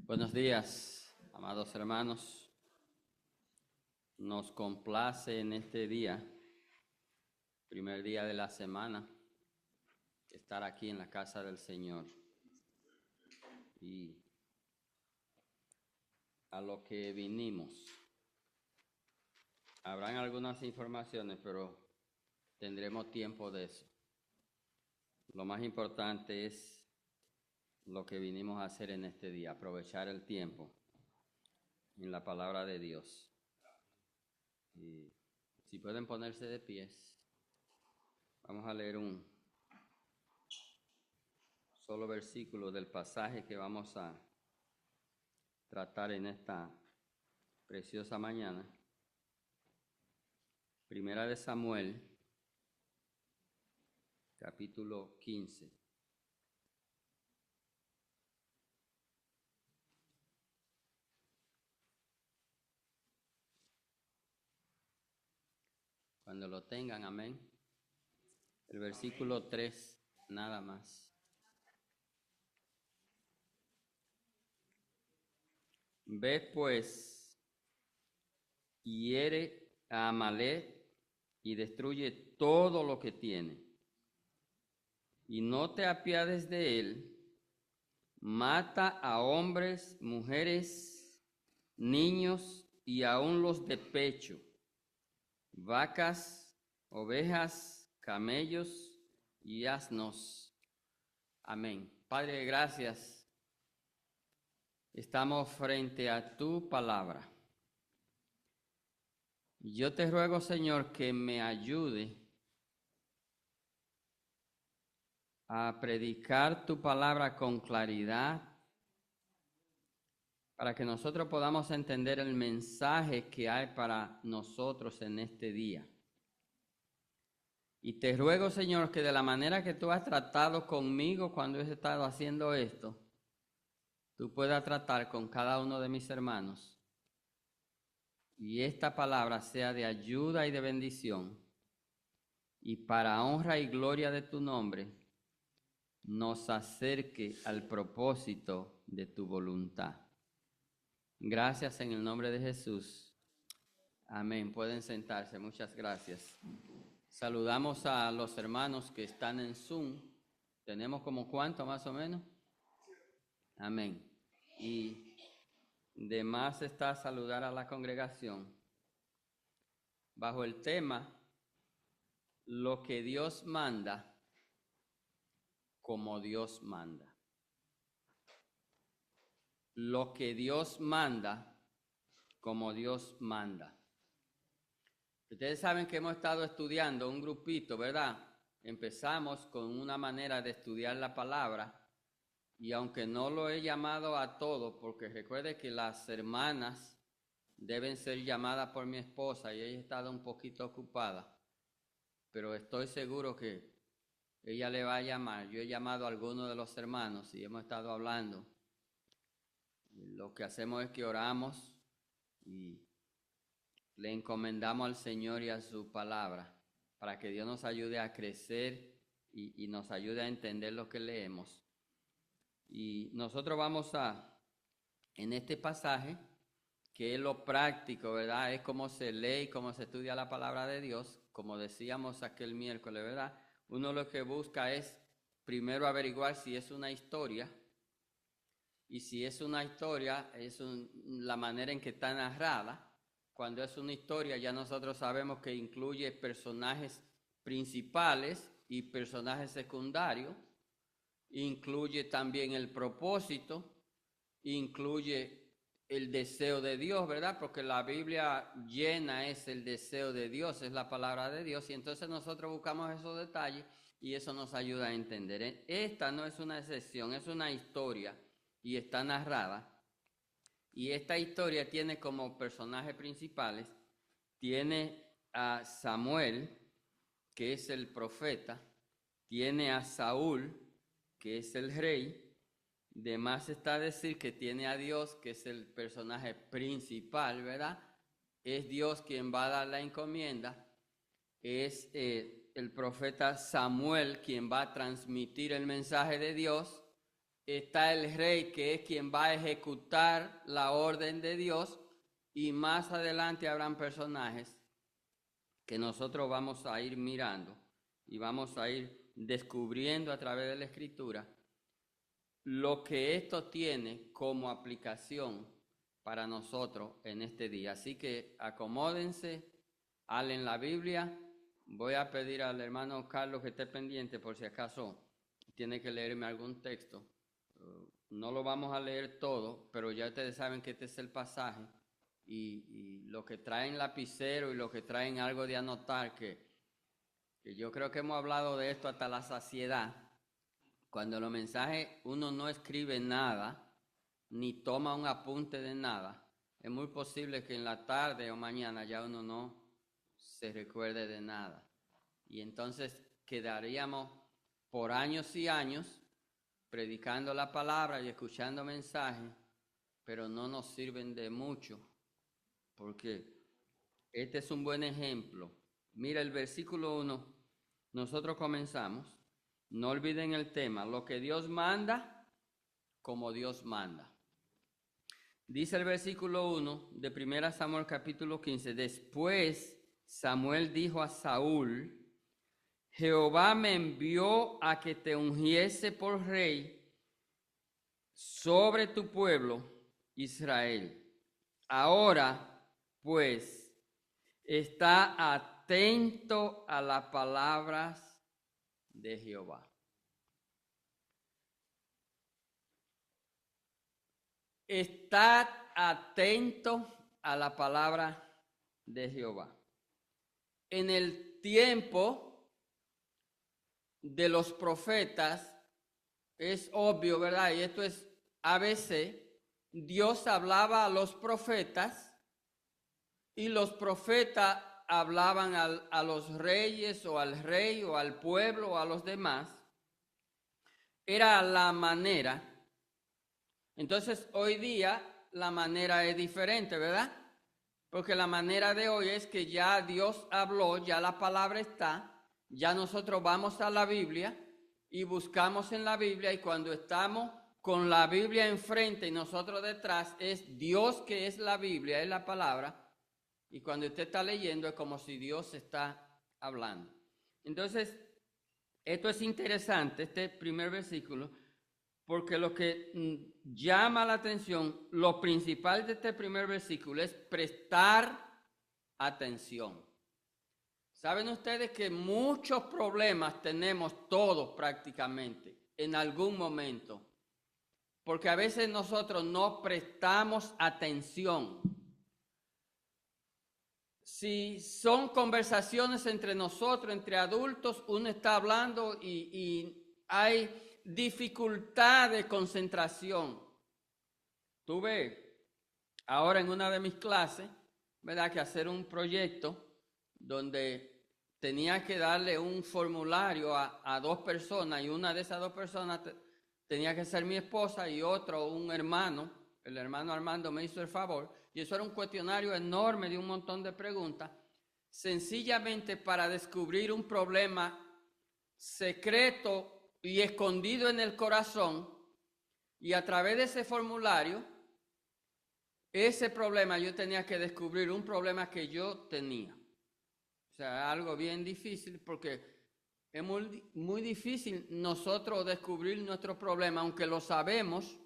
Buenos días, amados hermanos. Nos complace en este día, primer día de la semana, estar aquí en la casa del Señor. Y a lo que vinimos. Habrán algunas informaciones, pero tendremos tiempo de eso. Lo más importante es lo que vinimos a hacer en este día, aprovechar el tiempo en la palabra de Dios. Y si pueden ponerse de pies, vamos a leer un solo versículo del pasaje que vamos a tratar en esta preciosa mañana. Primera de Samuel, capítulo 15. Cuando lo tengan, amén. El versículo 3, nada más. Ve pues, hiere a Amalek y destruye todo lo que tiene. Y no te apiades de él. Mata a hombres, mujeres, niños y aun los de pecho, vacas, ovejas, camellos y asnos. Amén. Padre, gracias. Estamos frente a tu palabra. Yo te ruego, Señor, que me ayude a predicar tu palabra con claridad para que nosotros podamos entender el mensaje que hay para nosotros en este día. Y te ruego, Señor, que de la manera que tú has tratado conmigo cuando he estado haciendo esto, tú puedas tratar con cada uno de mis hermanos. Y esta palabra sea de ayuda y de bendición. Y para honra y gloria de tu nombre, nos acerque al propósito de tu voluntad. Gracias en el nombre de Jesús. Amén. Pueden sentarse. Muchas gracias. Saludamos a los hermanos que están en Zoom. ¿Tenemos como cuánto más o menos? Amén. Y de más está saludar a la congregación bajo el tema lo que Dios manda, como Dios manda. Lo que Dios manda, como Dios manda. Ustedes saben que hemos estado estudiando un grupito, ¿verdad? Empezamos con una manera de estudiar la palabra y aunque no lo he llamado a todos, porque recuerde que las hermanas deben ser llamadas por mi esposa y ella ha estado un poquito ocupada, pero estoy seguro que ella le va a llamar. Yo he llamado a algunos de los hermanos y hemos estado hablando. Lo que hacemos es que oramos y le encomendamos al Señor y a su palabra para que Dios nos ayude a crecer y nos ayude a entender lo que leemos. Y nosotros vamos en este pasaje, que es lo práctico, ¿verdad? Es cómo se lee y cómo se estudia la palabra de Dios, como decíamos aquel miércoles, ¿verdad? Uno lo que busca es primero averiguar si es una historia, y si es una historia, es la manera en que está narrada. Cuando es una historia, ya nosotros sabemos que incluye personajes principales y personajes secundarios, incluye también el propósito, incluye el deseo de Dios, ¿verdad? Porque la Biblia llena es el deseo de Dios, es la palabra de Dios, y entonces nosotros buscamos esos detalles y eso nos ayuda a entender. Esta no es una excepción, es una historia y está narrada. Y esta historia tiene como personajes principales, tiene a Samuel, que es el profeta, tiene a Saúl, que es el rey. De más está decir que tiene a Dios, que es el personaje principal, ¿verdad? Es Dios quien va a dar la encomienda. es el profeta Samuel quien va a transmitir el mensaje de Dios. Está el rey que es quien va a ejecutar la orden de Dios, y más adelante habrán personajes que nosotros vamos a ir mirando y vamos a ir descubriendo a través de la Escritura lo que esto tiene como aplicación para nosotros en este día. Así que acomódense, hablen la Biblia. Voy a pedir al hermano Carlos que esté pendiente por si acaso tiene que leerme algún texto. No lo vamos a leer todo, pero ya ustedes saben que este es el pasaje, y lo que traen lapicero y lo que traen algo de anotar, que yo creo que hemos hablado de esto hasta la saciedad. Cuando los mensajes uno no escribe nada, ni toma un apunte de nada, es muy posible que en la tarde o mañana ya uno no se recuerde de nada. Y entonces quedaríamos por años y años predicando la palabra y escuchando mensajes, pero no nos sirven de mucho, porque este es un buen ejemplo. Mira el versículo 1, nosotros comenzamos. No olviden el tema, lo que Dios manda, como Dios manda. Dice el versículo 1 de 1 Samuel capítulo 15, después Samuel dijo a Saúl, Jehová me envió a que te ungiese por rey sobre tu pueblo Israel. Ahora, pues, está atento a las palabras de Jehová. Estad atento a la palabra de Jehová. En el tiempo de los profetas, es obvio, ¿verdad? Y esto es ABC, Dios hablaba a los profetas y los profetas hablaban a los reyes o al rey o al pueblo o a los demás. Era la manera. Entonces hoy día la manera es diferente, ¿verdad? Porque la manera de hoy es que ya Dios habló, ya la palabra está, ya nosotros vamos a la Biblia y buscamos en la Biblia, y cuando estamos con la Biblia enfrente y nosotros detrás, es Dios que es la Biblia, es la palabra, y cuando usted está leyendo es como si Dios está hablando. Entonces, esto es interesante, este primer versículo, porque lo que llama la atención, lo principal de este primer versículo es prestar atención. ¿Saben ustedes que muchos problemas tenemos todos prácticamente en algún momento? Porque a veces nosotros no prestamos atención. Si son conversaciones entre nosotros, entre adultos, uno está hablando y hay dificultad de concentración. Tuve ahora en una de mis clases, ¿verdad?, que hacer un proyecto donde tenía que darle un formulario a dos personas, y una de esas dos personas tenía que ser mi esposa y otro un hermano. El hermano Armando me hizo el favor, y eso era un cuestionario enorme de un montón de preguntas, sencillamente para descubrir un problema secreto y escondido en el corazón, y a través de ese formulario, ese problema yo tenía que descubrir un problema que yo tenía. O sea, algo bien difícil, porque es muy difícil nosotros descubrir nuestro problema, aunque lo sabemos,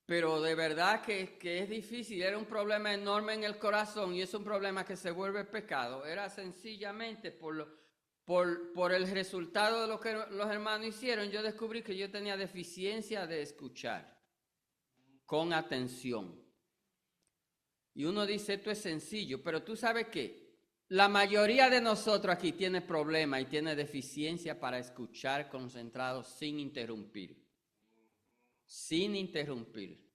pero de verdad que es difícil. Era un problema enorme en el corazón, y es un problema que se vuelve pecado. Era sencillamente por el resultado de lo que los hermanos hicieron. Yo descubrí que yo tenía deficiencia de escuchar con atención. Y uno dice, esto es sencillo, pero tú sabes que la mayoría de nosotros aquí tiene problemas y tiene deficiencia para escuchar concentrado sin interrumpir. Sin interrumpir.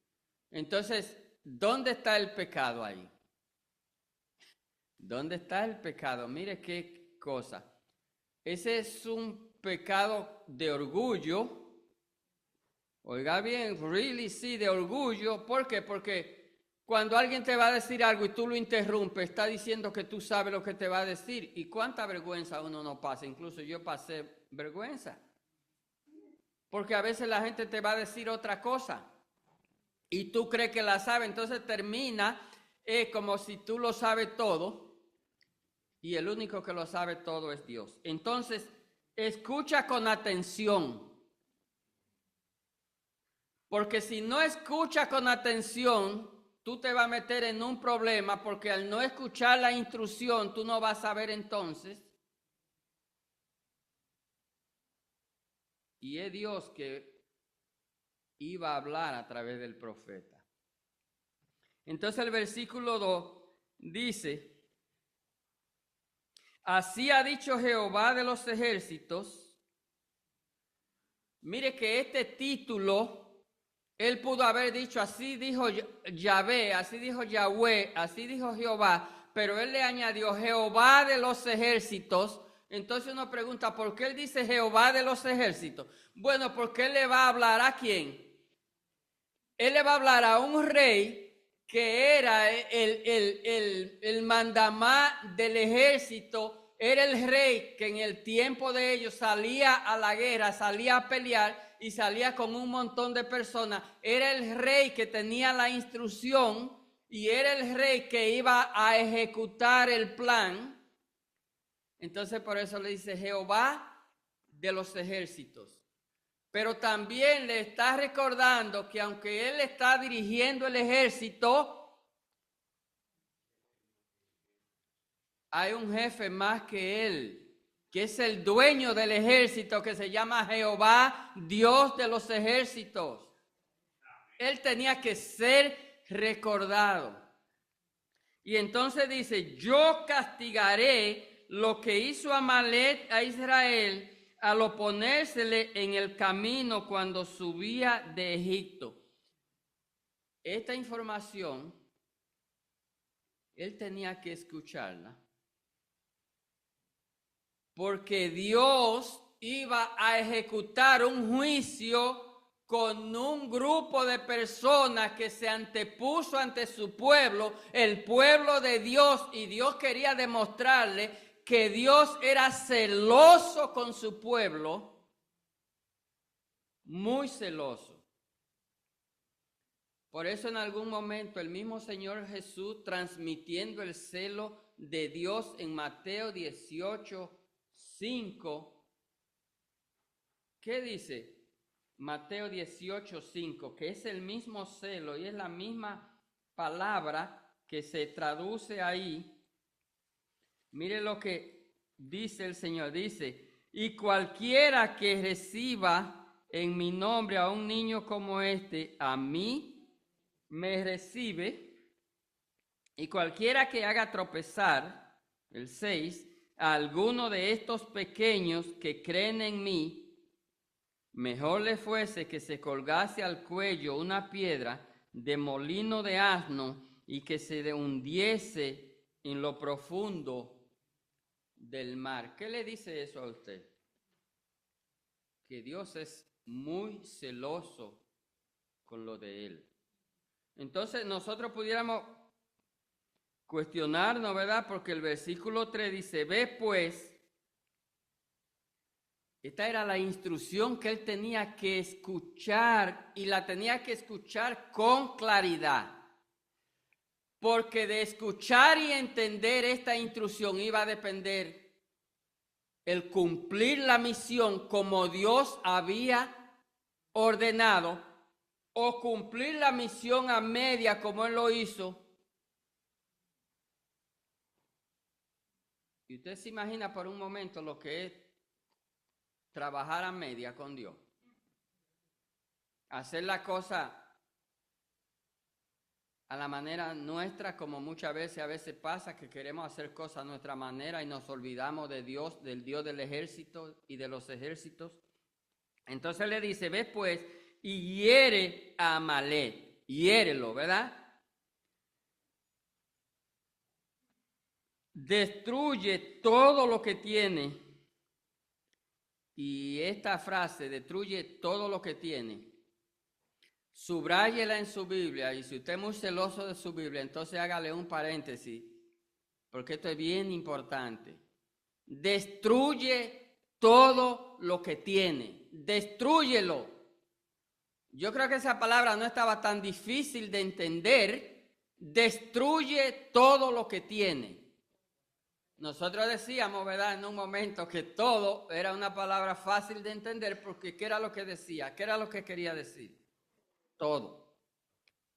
Entonces, ¿dónde está el pecado ahí? ¿Dónde está el pecado? Mire qué cosa. Ese es un pecado de orgullo. Oiga bien, really sí, de orgullo. ¿Por qué? Porque Cuando alguien te va a decir algo y tú lo interrumpes, está diciendo que tú sabes lo que te va a decir. Y cuánta vergüenza uno no pasa. Incluso yo pasé vergüenza. Porque a veces la gente te va a decir otra cosa y tú crees que la sabe. Entonces termina como si tú lo sabes todo y el único que lo sabe todo es Dios. Entonces, escucha con atención. Porque si no escuchas con atención, tú te vas a meter en un problema, porque al no escuchar la instrucción, tú no vas a saber entonces. Y es Dios que iba a hablar a través del profeta. Entonces el versículo 2 dice: así ha dicho Jehová de los ejércitos. Mire que este título él pudo haber dicho, así dijo Yahvé, así dijo Yahweh, así dijo Jehová, pero él le añadió Jehová de los ejércitos. Entonces uno pregunta, ¿por qué él dice Jehová de los ejércitos? Bueno, porque él le va a hablar ¿a quién? Él le va a hablar a un rey que era el mandamás del ejército, era el rey que en el tiempo de ellos salía a la guerra, salía a pelear, y salía con un montón de personas. Era el rey que tenía la instrucción y era el rey que iba a ejecutar el plan. Entonces por eso le dice Jehová de los ejércitos. Pero también le está recordando que aunque él está dirigiendo el ejército, hay un jefe más que él, que es el dueño del ejército, que se llama Jehová, Dios de los ejércitos. Él tenía que ser recordado. Y entonces dice, yo castigaré lo que hizo Amalek a Israel al oponérsele en el camino cuando subía de Egipto. Esta información, él tenía que escucharla, porque Dios iba a ejecutar un juicio con un grupo de personas que se antepuso ante su pueblo, el pueblo de Dios, y Dios quería demostrarle que Dios era celoso con su pueblo, muy celoso. Por eso en algún momento el mismo Señor Jesús, transmitiendo el celo de Dios en Mateo 18:5, ¿qué dice? Mateo 18:5, que es el mismo celo y es la misma palabra que se traduce ahí. Mire lo que dice el Señor, dice, y cualquiera que reciba en mi nombre a un niño como este, a mí me recibe, y cualquiera que haga tropezar, el 6, a alguno de estos pequeños que creen en mí, mejor le fuese que se colgase al cuello una piedra de molino de asno y que se hundiese en lo profundo del mar. ¿Qué le dice eso a usted? Que Dios es muy celoso con lo de él. Entonces nosotros pudiéramos cuestionarnos, ¿verdad? Porque el versículo 3 dice, ve pues. Esta era la instrucción que él tenía que escuchar, y la tenía que escuchar con claridad. Porque de escuchar y entender esta instrucción iba a depender el cumplir la misión como Dios había ordenado, o cumplir la misión a media como él lo hizo. Y usted se imagina por un momento lo que es trabajar a media con Dios. Hacer la cosa a la manera nuestra, como muchas veces a veces pasa, que queremos hacer cosas a nuestra manera y nos olvidamos de Dios, del Dios del ejército y de los ejércitos. Entonces le dice, ve pues, y hiere a Amalek, hiérelo, ¿verdad? Destruye todo lo que tiene. Y esta frase, destruye todo lo que tiene, Subráyela en su Biblia, y si usted es muy celoso de su Biblia, entonces hágale un paréntesis, porque esto es bien importante. Destruye todo lo que tiene, destrúyelo. Yo creo que esa palabra no estaba tan difícil de entender. Destruye todo lo que tiene. Nosotros decíamos, ¿verdad?, en un momento que todo era una palabra fácil de entender, porque ¿qué era lo que decía? ¿Qué era lo que quería decir? Todo,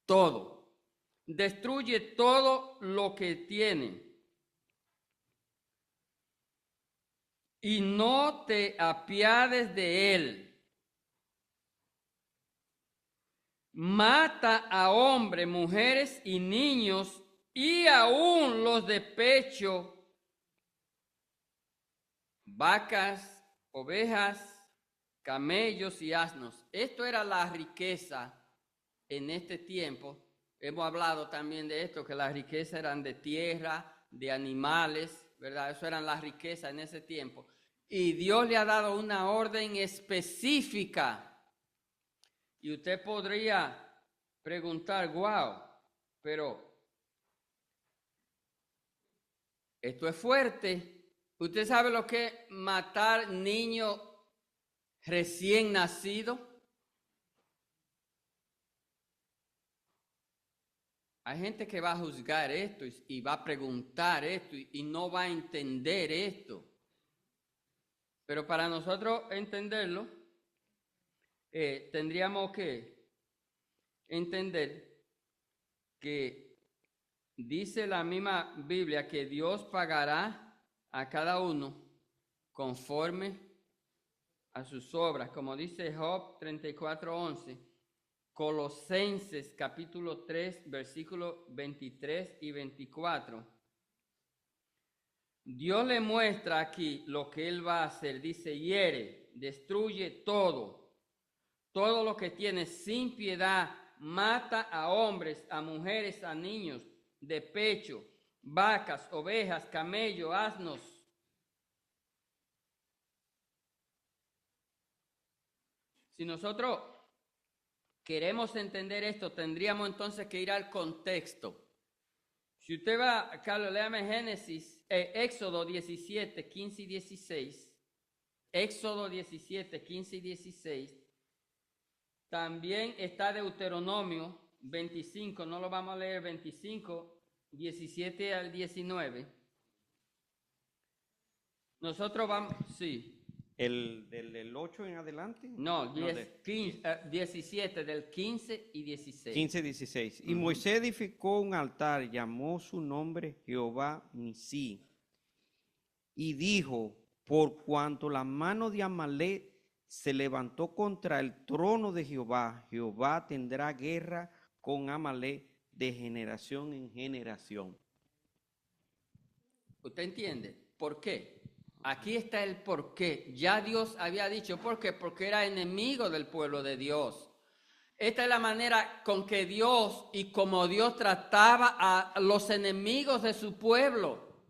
todo. Destruye todo lo que tiene. Y no te apiades de él. Mata a hombres, mujeres y niños, y aún los de pecho, vacas, ovejas, camellos y asnos. Esto era la riqueza en este tiempo. Hemos hablado también de esto, que las riquezas eran de tierra, de animales, ¿verdad? Eso eran las riquezas en ese tiempo. Y Dios le ha dado una orden específica. Y usted podría preguntar, wow, pero esto es fuerte. ¿Usted sabe lo que es matar niños recién nacidos? Hay gente que va a juzgar esto y va a preguntar esto y no va a entender esto. Pero para nosotros entenderlo, tendríamos que entender que dice la misma Biblia que Dios pagará a cada uno conforme a sus obras, como dice Job 34:11. Colosenses capítulo 3, versículos 23 y 24. Dios le muestra aquí lo que Él va a hacer. Dice, hiere, destruye todo lo que tiene sin piedad, mata a hombres, a mujeres, a niños de pecho, vacas, ovejas, camellos, asnos. Si nosotros queremos entender esto, tendríamos entonces que ir al contexto. Si usted va, Carlos, léame Éxodo 17, 15 y 16. Éxodo 17, 15 y 16. También está Deuteronomio 25, no lo vamos a leer, 25, 17 al 19. Nosotros vamos, sí. ¿Del 8 en adelante? No, 17, del 15 y 16. 15, 16. Y Moisés edificó un altar, llamó su nombre Jehová Nisí, y dijo, por cuanto la mano de Amalek se levantó contra el trono de Jehová, Jehová tendrá guerra con Amalek de generación en generación. ¿Usted entiende? ¿Por qué? Aquí está el por qué. Ya Dios había dicho por qué, porque era enemigo del pueblo de Dios. Esta es la manera con que Dios y como Dios trataba a los enemigos de su pueblo.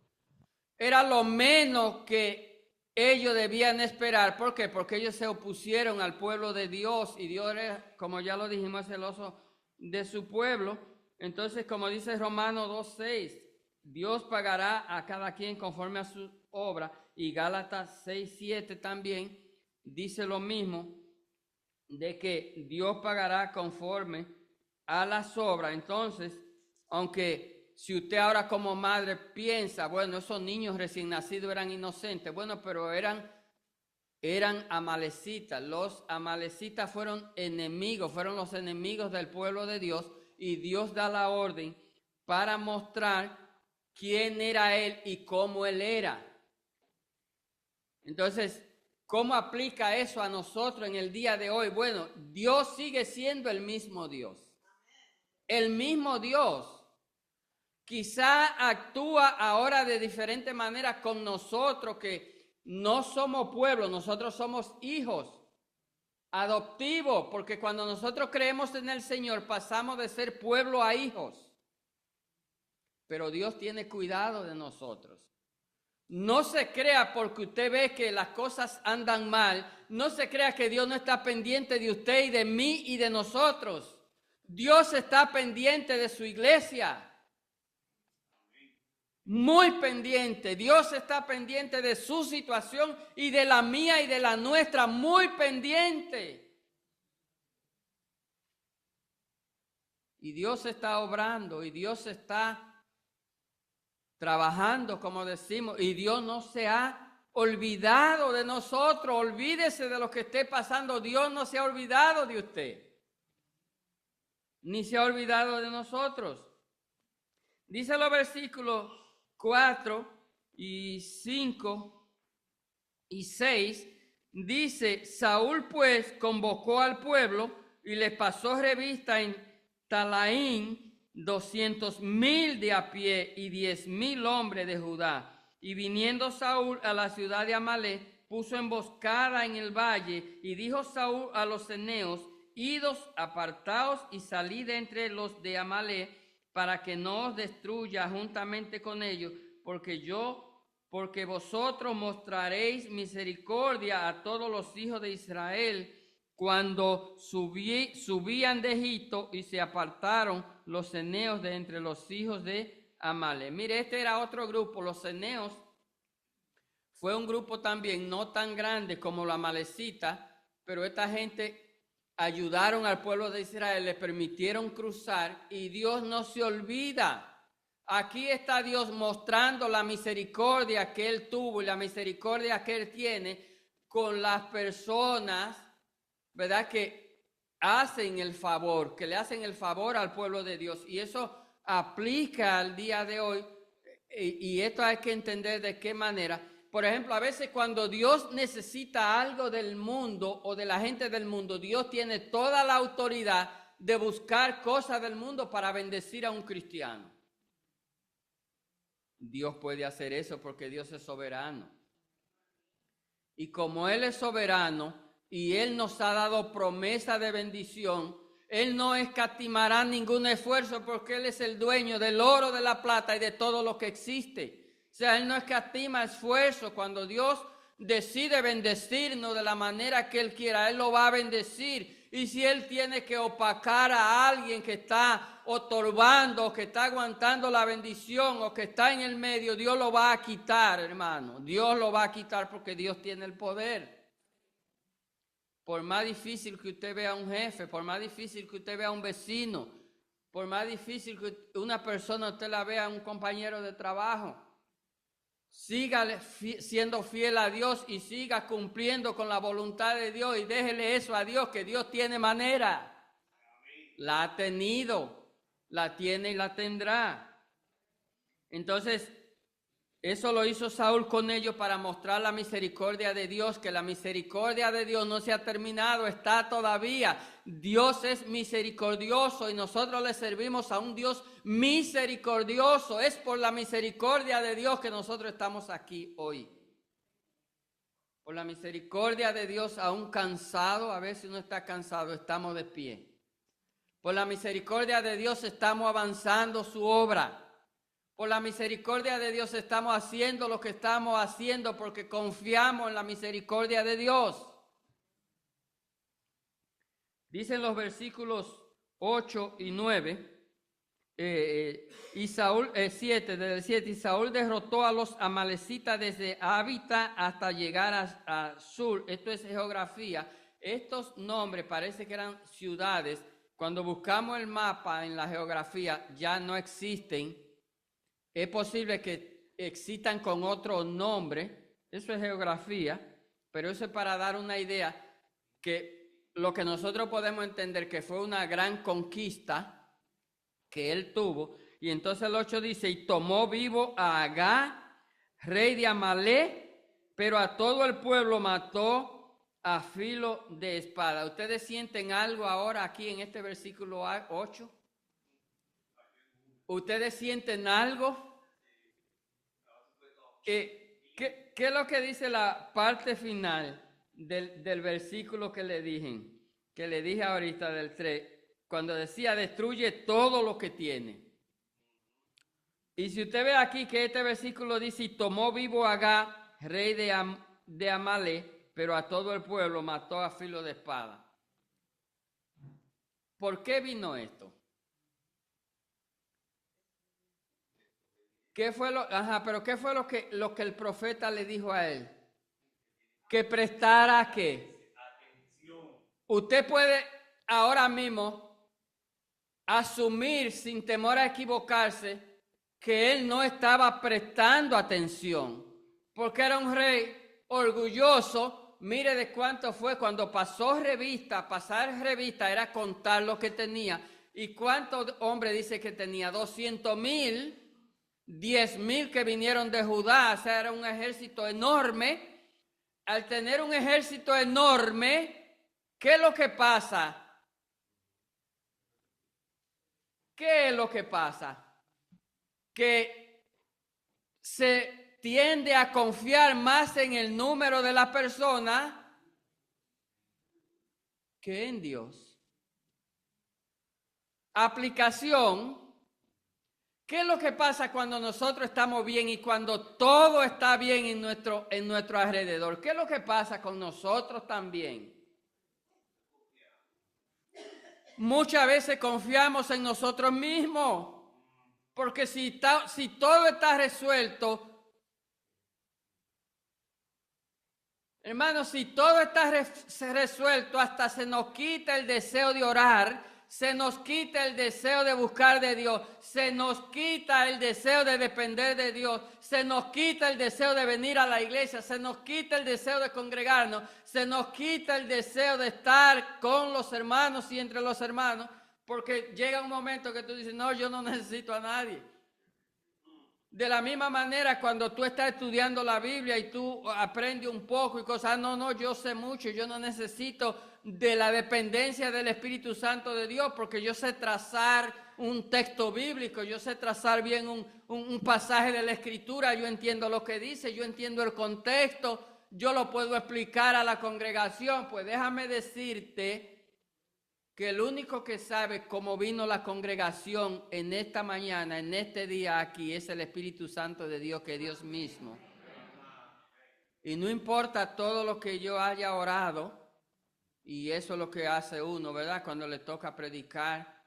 Era lo menos que ellos debían esperar. ¿Por qué? Porque ellos se opusieron al pueblo de Dios y Dios era, como ya lo dijimos, celoso de su pueblo. Entonces, como dice Romanos 2:6, Dios pagará a cada quien conforme a su obra. Y Gálatas 6:7 también dice lo mismo, de que Dios pagará conforme a las obras. Entonces, aunque si usted ahora como madre piensa, bueno, esos niños recién nacidos eran inocentes, bueno, pero eran amalecitas. Los amalecitas fueron enemigos, fueron los enemigos del pueblo de Dios, y Dios da la orden para mostrar quién era Él y cómo Él era. Entonces, ¿cómo aplica eso a nosotros en el día de hoy? Bueno, Dios sigue siendo el mismo Dios. El mismo Dios. Quizá actúa ahora de diferente manera con nosotros, que no somos pueblo, nosotros somos hijos adoptivos, porque cuando nosotros creemos en el Señor pasamos de ser pueblo a hijos. Pero Dios tiene cuidado de nosotros. No se crea porque usted ve que las cosas andan mal, no se crea que Dios no está pendiente de usted y de mí y de nosotros. Dios está pendiente de su iglesia. Muy pendiente. Dios está pendiente de su situación y de la mía y de la nuestra. Muy pendiente. Y Dios está obrando y Dios está trabajando, como decimos. Y Dios no se ha olvidado de nosotros. Olvídese de lo que esté pasando. Dios no se ha olvidado de usted. Ni se ha olvidado de nosotros. Dice los versículos 4 y 5 y 6, dice: Saúl pues convocó al pueblo y les pasó revista en Talaín 200,000 de a pie y 10,000 hombres de Judá. Y viniendo Saúl a la ciudad de Amalec, puso emboscada en el valle, y dijo Saúl a los ceneos: Idos, apartaos y salid entre los de Amalec, para que no os destruya juntamente con ellos, porque vosotros mostraréis misericordia a todos los hijos de Israel cuando subían de Egipto, y se apartaron los ceneos de entre los hijos de Amalec. Mire, este era otro grupo. Los ceneos fue un grupo también no tan grande como la amalecita, pero esta gente ayudaron al pueblo de Israel, le permitieron cruzar, y Dios no se olvida. Aquí está Dios mostrando la misericordia que Él tuvo y la misericordia que Él tiene con las personas, ¿verdad?, que hacen el favor, que le hacen el favor al pueblo de Dios. Y eso aplica al día de hoy, y esto hay que entender de qué manera. Por ejemplo, a veces cuando Dios necesita algo del mundo o de la gente del mundo, Dios tiene toda la autoridad de buscar cosas del mundo para bendecir a un cristiano. Dios puede hacer eso porque Dios es soberano. Y como Él es soberano y Él nos ha dado promesa de bendición, Él no escatimará ningún esfuerzo, porque Él es el dueño del oro, de la plata y de todo lo que existe. O sea, Él no escatima esfuerzo. Cuando Dios decide bendecirnos de la manera que Él quiera, Él lo va a bendecir. Y si Él tiene que opacar a alguien que está otorgando, o que está aguantando la bendición, o que está en el medio, Dios lo va a quitar, hermano. Dios lo va a quitar porque Dios tiene el poder. Por más difícil que usted vea a un jefe, por más difícil que usted vea a un vecino, por más difícil que una persona usted la vea a un compañero de trabajo, siga siendo fiel a Dios y siga cumpliendo con la voluntad de Dios, y déjele eso a Dios, que Dios tiene manera. La ha tenido, la tiene y la tendrá. Entonces, eso lo hizo Saúl con ellos para mostrar la misericordia de Dios, que la misericordia de Dios no se ha terminado, está todavía. Dios es misericordioso y nosotros le servimos a un Dios misericordioso. Es por la misericordia de Dios que nosotros estamos aquí hoy. Por la misericordia de Dios, aún cansado, a veces uno está cansado, estamos de pie. Por la misericordia de Dios estamos avanzando su obra. Por la misericordia de Dios estamos haciendo lo que estamos haciendo, porque confiamos en la misericordia de Dios. Dicen los versículos 8 y 9, y Saúl, 7, desde el 7, y Saúl derrotó a los amalecitas desde Abita hasta llegar a Sur. Esto es geografía. Estos nombres parece que eran ciudades. Cuando buscamos el mapa en la geografía, ya no existen. Es posible que existan con otro nombre. Eso es geografía, pero eso es para dar una idea que lo que nosotros podemos entender que fue una gran conquista que él tuvo. Y entonces el 8 dice: y tomó vivo a Agag, rey de Amalec, pero a todo el pueblo mató a filo de espada. ¿Ustedes sienten algo ahora aquí en este versículo 8? ¿Ustedes sienten algo? ¿Qué es lo que dice la parte final del versículo que le dije ahorita del 3? Cuando decía: destruye todo lo que tiene. Y si usted ve aquí que este versículo dice: y tomó vivo a Agag, rey de Amalec, pero a todo el pueblo mató a filo de espada. ¿Por qué vino esto? ¿Qué fue pero qué fue lo que el profeta le dijo a él? Que prestara ¿qué? Usted puede ahora mismo asumir sin temor a equivocarse que él no estaba prestando atención, porque era un rey orgulloso. Mire de cuánto fue cuando pasó revista. Pasar revista era contar lo que tenía. ¿Y cuántos hombres dice que tenía? 200,000, 10,000 que vinieron de Judá. O sea, era un ejército enorme. Al tener un ejército enorme, ¿qué es lo que pasa? ¿Qué es lo que pasa? Que se tiende a confiar más en el número de la persona que en Dios. Aplicación. ¿Qué es lo que pasa cuando nosotros estamos bien y cuando todo está bien en nuestro alrededor? ¿Qué es lo que pasa con nosotros también? Muchas veces confiamos en nosotros mismos. Porque si todo está resuelto, hermano, si todo está resuelto, hasta se nos quita el deseo de orar, se nos quita el deseo de buscar de Dios, se nos quita el deseo de depender de Dios, se nos quita el deseo de venir a la iglesia, se nos quita el deseo de congregarnos, se nos quita el deseo de estar con los hermanos y entre los hermanos. Porque llega un momento que tú dices, no, yo no necesito a nadie. De la misma manera, cuando tú estás estudiando la Biblia y tú aprendes un poco y cosas, no, yo sé mucho, yo no necesito de la dependencia del Espíritu Santo de Dios, porque yo sé trazar un texto bíblico, yo sé trazar bien un pasaje de la Escritura, yo entiendo lo que dice, yo entiendo el contexto, yo lo puedo explicar a la congregación. Pues déjame decirte que el único que sabe cómo vino la congregación en esta mañana, en este día aquí, es el Espíritu Santo de Dios, que es Dios mismo. Y no importa todo lo que yo haya orado, y eso es lo que hace uno, ¿verdad? Cuando le toca predicar,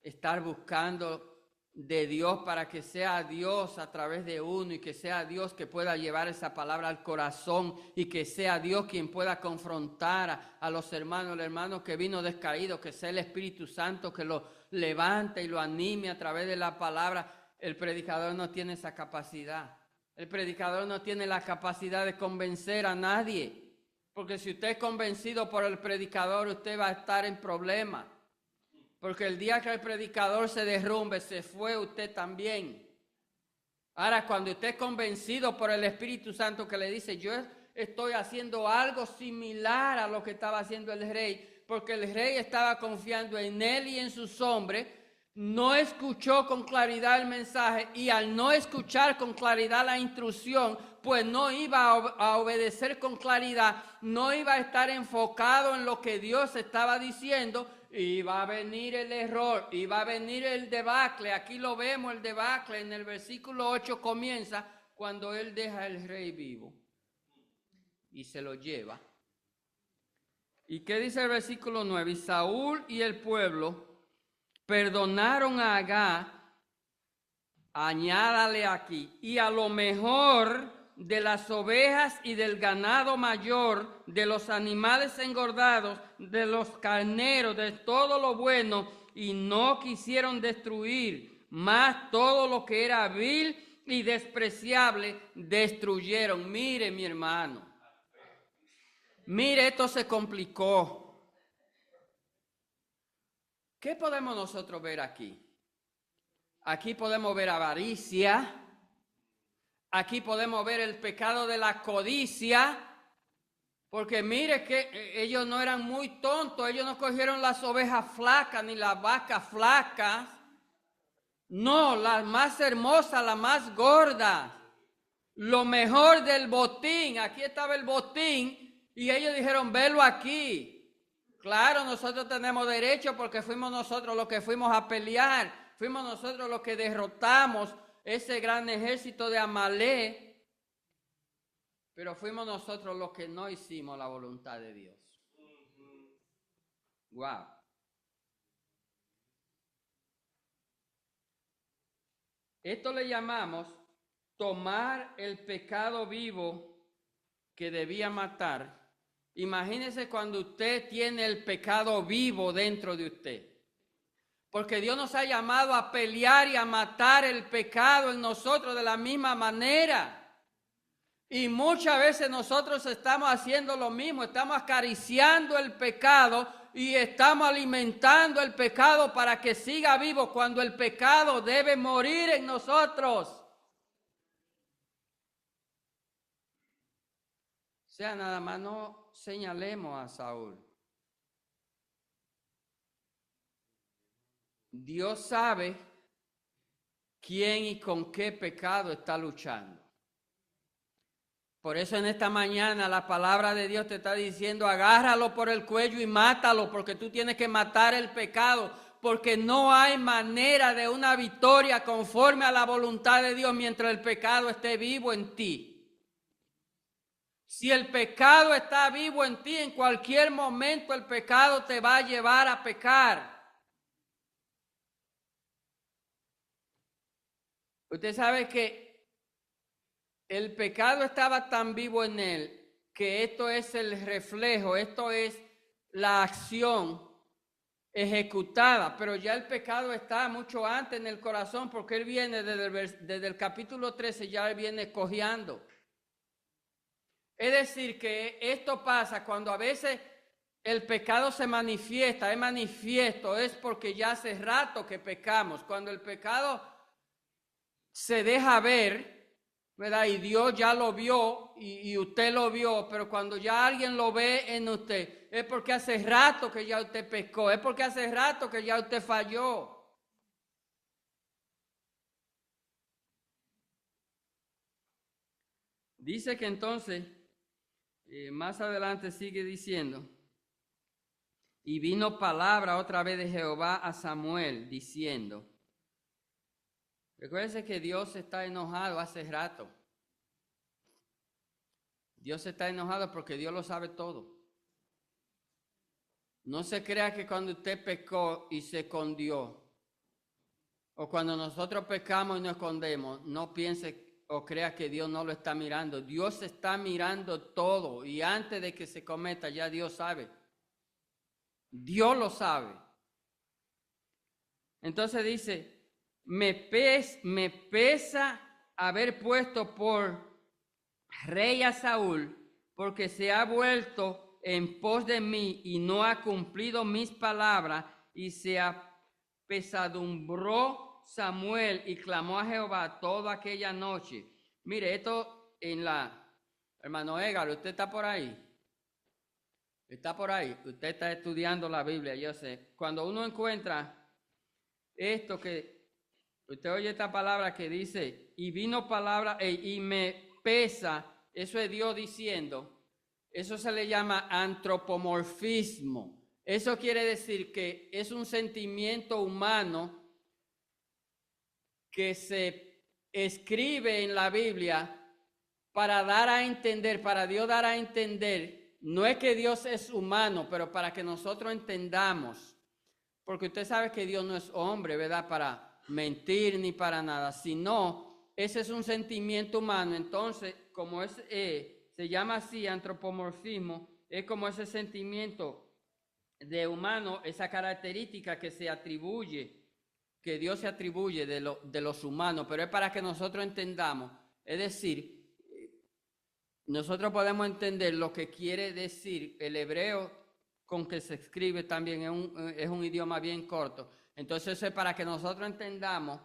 estar buscando de Dios para que sea Dios a través de uno y que sea Dios que pueda llevar esa palabra al corazón y que sea Dios quien pueda confrontar a los hermanos, el hermano que vino descaído, que sea el Espíritu Santo que lo levante y lo anime a través de la palabra. El predicador no tiene esa capacidad. El predicador no tiene la capacidad de convencer a nadie, porque si usted es convencido por el predicador, usted va a estar en problemas. Porque el día que el predicador se derrumbe, se fue usted también. Ahora, cuando usted es convencido por el Espíritu Santo que le dice, yo estoy haciendo algo similar a lo que estaba haciendo el rey, porque el rey estaba confiando en él y en sus hombres, no escuchó con claridad el mensaje, y al no escuchar con claridad la instrucción, pues no iba a obedecer con claridad, no iba a estar enfocado en lo que Dios estaba diciendo. Y va a venir el error, y va a venir el debacle. Aquí lo vemos, el debacle. En el versículo 8 comienza cuando él deja al rey vivo y se lo lleva. ¿Y qué dice el versículo 9? Y Saúl y el pueblo perdonaron a Agag, añádale aquí, y a lo mejor de las ovejas y del ganado mayor, de los animales engordados, de los carneros, de todo lo bueno, y no quisieron destruir, mas todo lo que era vil y despreciable destruyeron. Mire, mi hermano, mire, esto se complicó. ¿Qué podemos nosotros ver aquí? Aquí podemos ver avaricia. Aquí podemos ver el pecado de la codicia, porque mire que ellos no eran muy tontos, ellos no cogieron las ovejas flacas ni las vacas flacas, no, las más hermosas, las más gordas, lo mejor del botín. Aquí estaba el botín y ellos dijeron, velo aquí. Claro, nosotros tenemos derecho porque fuimos nosotros los que fuimos a pelear, fuimos nosotros los que derrotamos ese gran ejército de Amalek, pero fuimos nosotros los que no hicimos la voluntad de Dios. Wow. Esto le llamamos tomar el pecado vivo que debía matar. Imagínese cuando usted tiene el pecado vivo dentro de usted. Porque Dios nos ha llamado a pelear y a matar el pecado en nosotros de la misma manera. Y muchas veces nosotros estamos haciendo lo mismo, estamos acariciando el pecado y estamos alimentando el pecado para que siga vivo cuando el pecado debe morir en nosotros. O sea, nada más no señalemos a Saúl. Dios sabe quién y con qué pecado está luchando. Por eso en esta mañana la palabra de Dios te está diciendo, agárralo por el cuello y mátalo, porque tú tienes que matar el pecado, porque no hay manera de una victoria conforme a la voluntad de Dios mientras el pecado esté vivo en ti. Si el pecado está vivo en ti, en cualquier momento el pecado te va a llevar a pecar. Usted sabe que el pecado estaba tan vivo en él que esto es el reflejo, esto es la acción ejecutada, pero ya el pecado está mucho antes en el corazón porque él viene desde el capítulo 13, ya él viene cojeando. Es decir, que esto pasa cuando a veces el pecado se manifiesta, es manifiesto, es porque ya hace rato que pecamos. Cuando el pecado se deja ver, ¿verdad? Y Dios ya lo vio y usted lo vio, pero cuando ya alguien lo ve en usted, es porque hace rato que ya usted pecó, es porque hace rato que ya usted falló. Dice que entonces, más adelante sigue diciendo, y vino palabra otra vez de Jehová a Samuel diciendo, recuérdense que Dios está enojado hace rato. Dios está enojado porque Dios lo sabe todo. No se crea que cuando usted pecó y se escondió, o cuando nosotros pecamos y nos escondemos, no piense o crea que Dios no lo está mirando. Dios está mirando todo y antes de que se cometa ya Dios sabe. Dios lo sabe. Entonces dice, me pesa haber puesto por rey a Saúl, porque se ha vuelto en pos de mí y no ha cumplido mis palabras, y se apesadumbró Samuel y clamó a Jehová toda aquella noche. Mire, esto en hermano Edgar, ¿usted está por ahí? Está por ahí, usted está estudiando la Biblia, yo sé. Cuando uno encuentra esto que, usted oye esta palabra que dice, y vino palabra, y me pesa, eso es Dios diciendo, eso se le llama antropomorfismo. Eso quiere decir que es un sentimiento humano que se escribe en la Biblia para dar a entender, para Dios dar a entender, no es que Dios es humano, pero para que nosotros entendamos, porque usted sabe que Dios no es hombre, ¿verdad? Para mentir ni para nada, sino ese es un sentimiento humano. Entonces, como se llama así antropomorfismo, es como ese sentimiento de humano, esa característica que se atribuye, que Dios se atribuye de los humanos, pero es para que nosotros entendamos. Es decir, nosotros podemos entender lo que quiere decir el hebreo con que se escribe también, es un idioma bien corto. Entonces eso es para que nosotros entendamos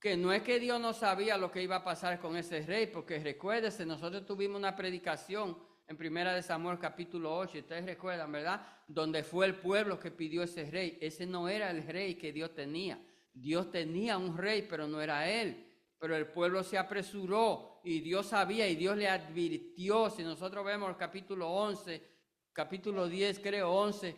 que no es que Dios no sabía lo que iba a pasar con ese rey, porque recuérdese, nosotros tuvimos una predicación en 1 Samuel capítulo 8, ustedes recuerdan, ¿verdad? Donde fue el pueblo que pidió ese rey. Ese no era el rey que Dios tenía. Dios tenía un rey, pero no era él. Pero el pueblo se apresuró y Dios sabía y Dios le advirtió. Si nosotros vemos el capítulo 11, capítulo 10, creo 11,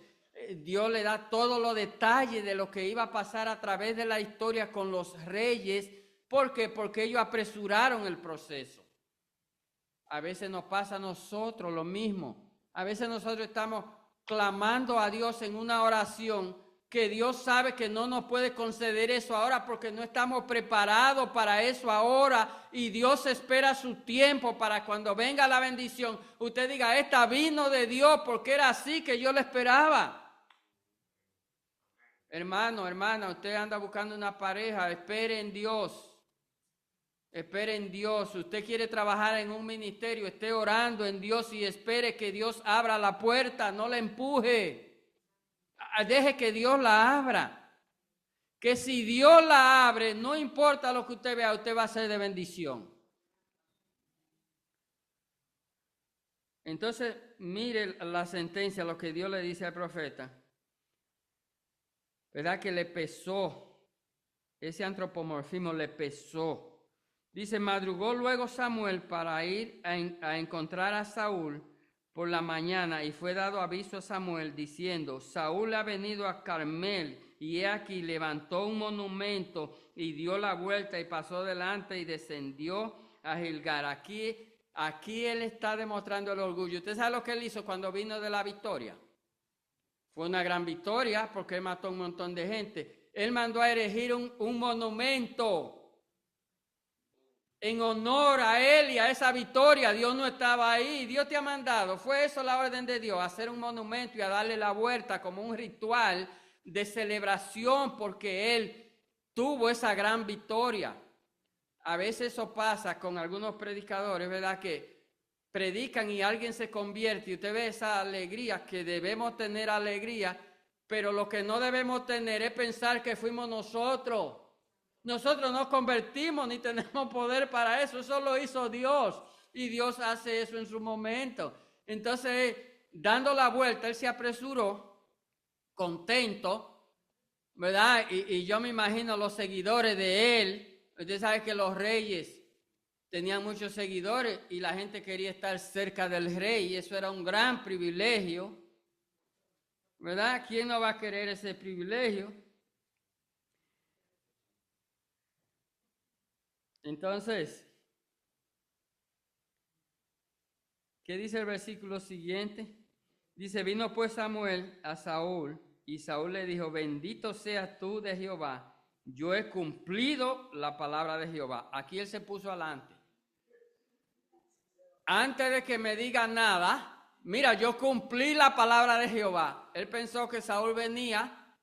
Dios le da todos los detalles de lo que iba a pasar a través de la historia con los reyes. ¿Por qué? Porque ellos apresuraron el proceso. A veces nos pasa a nosotros lo mismo. A veces nosotros estamos clamando a Dios en una oración, que Dios sabe que no nos puede conceder eso ahora porque no estamos preparados para eso ahora y Dios espera su tiempo para cuando venga la bendición, usted diga, esta vino de Dios porque era así que yo la esperaba. Hermano, hermana, usted anda buscando una pareja, espere en Dios. Espere en Dios. Usted quiere trabajar en un ministerio, esté orando en Dios y espere que Dios abra la puerta, no la empuje. Deje que Dios la abra. Que si Dios la abre, no importa lo que usted vea, usted va a ser de bendición. Entonces, mire la sentencia, lo que Dios le dice al profeta. ¿Verdad que le pesó? Ese antropomorfismo le pesó. Dice, madrugó luego Samuel para ir a encontrar a Saúl por la mañana y fue dado aviso a Samuel diciendo, Saúl ha venido a Carmel y he aquí levantó un monumento y dio la vuelta y pasó delante y descendió a Gilgal. Aquí él está demostrando el orgullo. ¿Usted sabe lo que él hizo cuando vino de la victoria? Fue una gran victoria porque él mató a un montón de gente. Él mandó a erigir un monumento en honor a él y a esa victoria. Dios no estaba ahí, Dios te ha mandado. Fue eso la orden de Dios, hacer un monumento y a darle la vuelta como un ritual de celebración porque él tuvo esa gran victoria. A veces eso pasa con algunos predicadores, ¿verdad? Que predican y alguien se convierte y usted ve esa alegría, que debemos tener alegría, pero lo que no debemos tener es pensar que fuimos nosotros. Nosotros no convertimos ni tenemos poder para eso lo hizo Dios y Dios hace eso en su momento. Entonces, dando la vuelta, él se apresuró, contento, ¿verdad? Y yo me imagino los seguidores de él. Usted sabe que los reyes tenían muchos seguidores y la gente quería estar cerca del rey y eso era un gran privilegio, ¿verdad? ¿Quién no va a querer ese privilegio? Entonces, ¿qué dice el versículo siguiente? Dice, vino pues Samuel a Saúl y Saúl le dijo, bendito seas tú de Jehová, yo he cumplido la palabra de Jehová. Aquí él se puso adelante. Antes de que me diga nada, mira, yo cumplí la palabra de Jehová. Él pensó que Saúl venía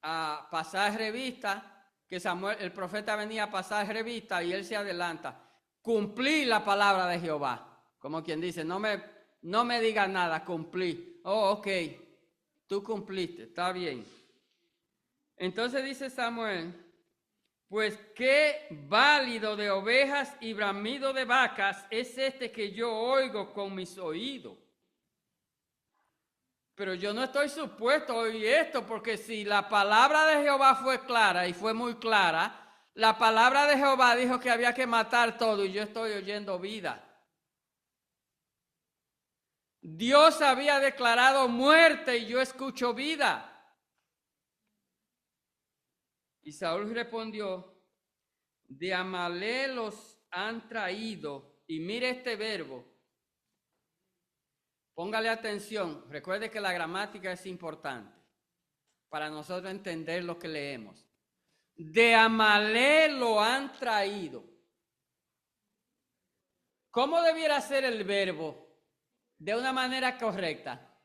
a pasar revista, que Samuel, el profeta venía a pasar revista y él se adelanta. Cumplí la palabra de Jehová. Como quien dice, no me digas nada, cumplí. Oh, ok, tú cumpliste, está bien. Entonces dice Samuel, pues qué válido de ovejas y bramido de vacas es este que yo oigo con mis oídos. Pero yo no estoy supuesto a oír esto, porque si la palabra de Jehová fue clara y fue muy clara, la palabra de Jehová dijo que había que matar todo y yo estoy oyendo vida. Dios había declarado muerte y yo escucho vida. Y Saúl respondió, de Amalek los han traído, y mire este verbo. Póngale atención, recuerde que la gramática es importante para nosotros entender lo que leemos. De Amalek lo han traído. ¿Cómo debiera ser el verbo? De una manera correcta.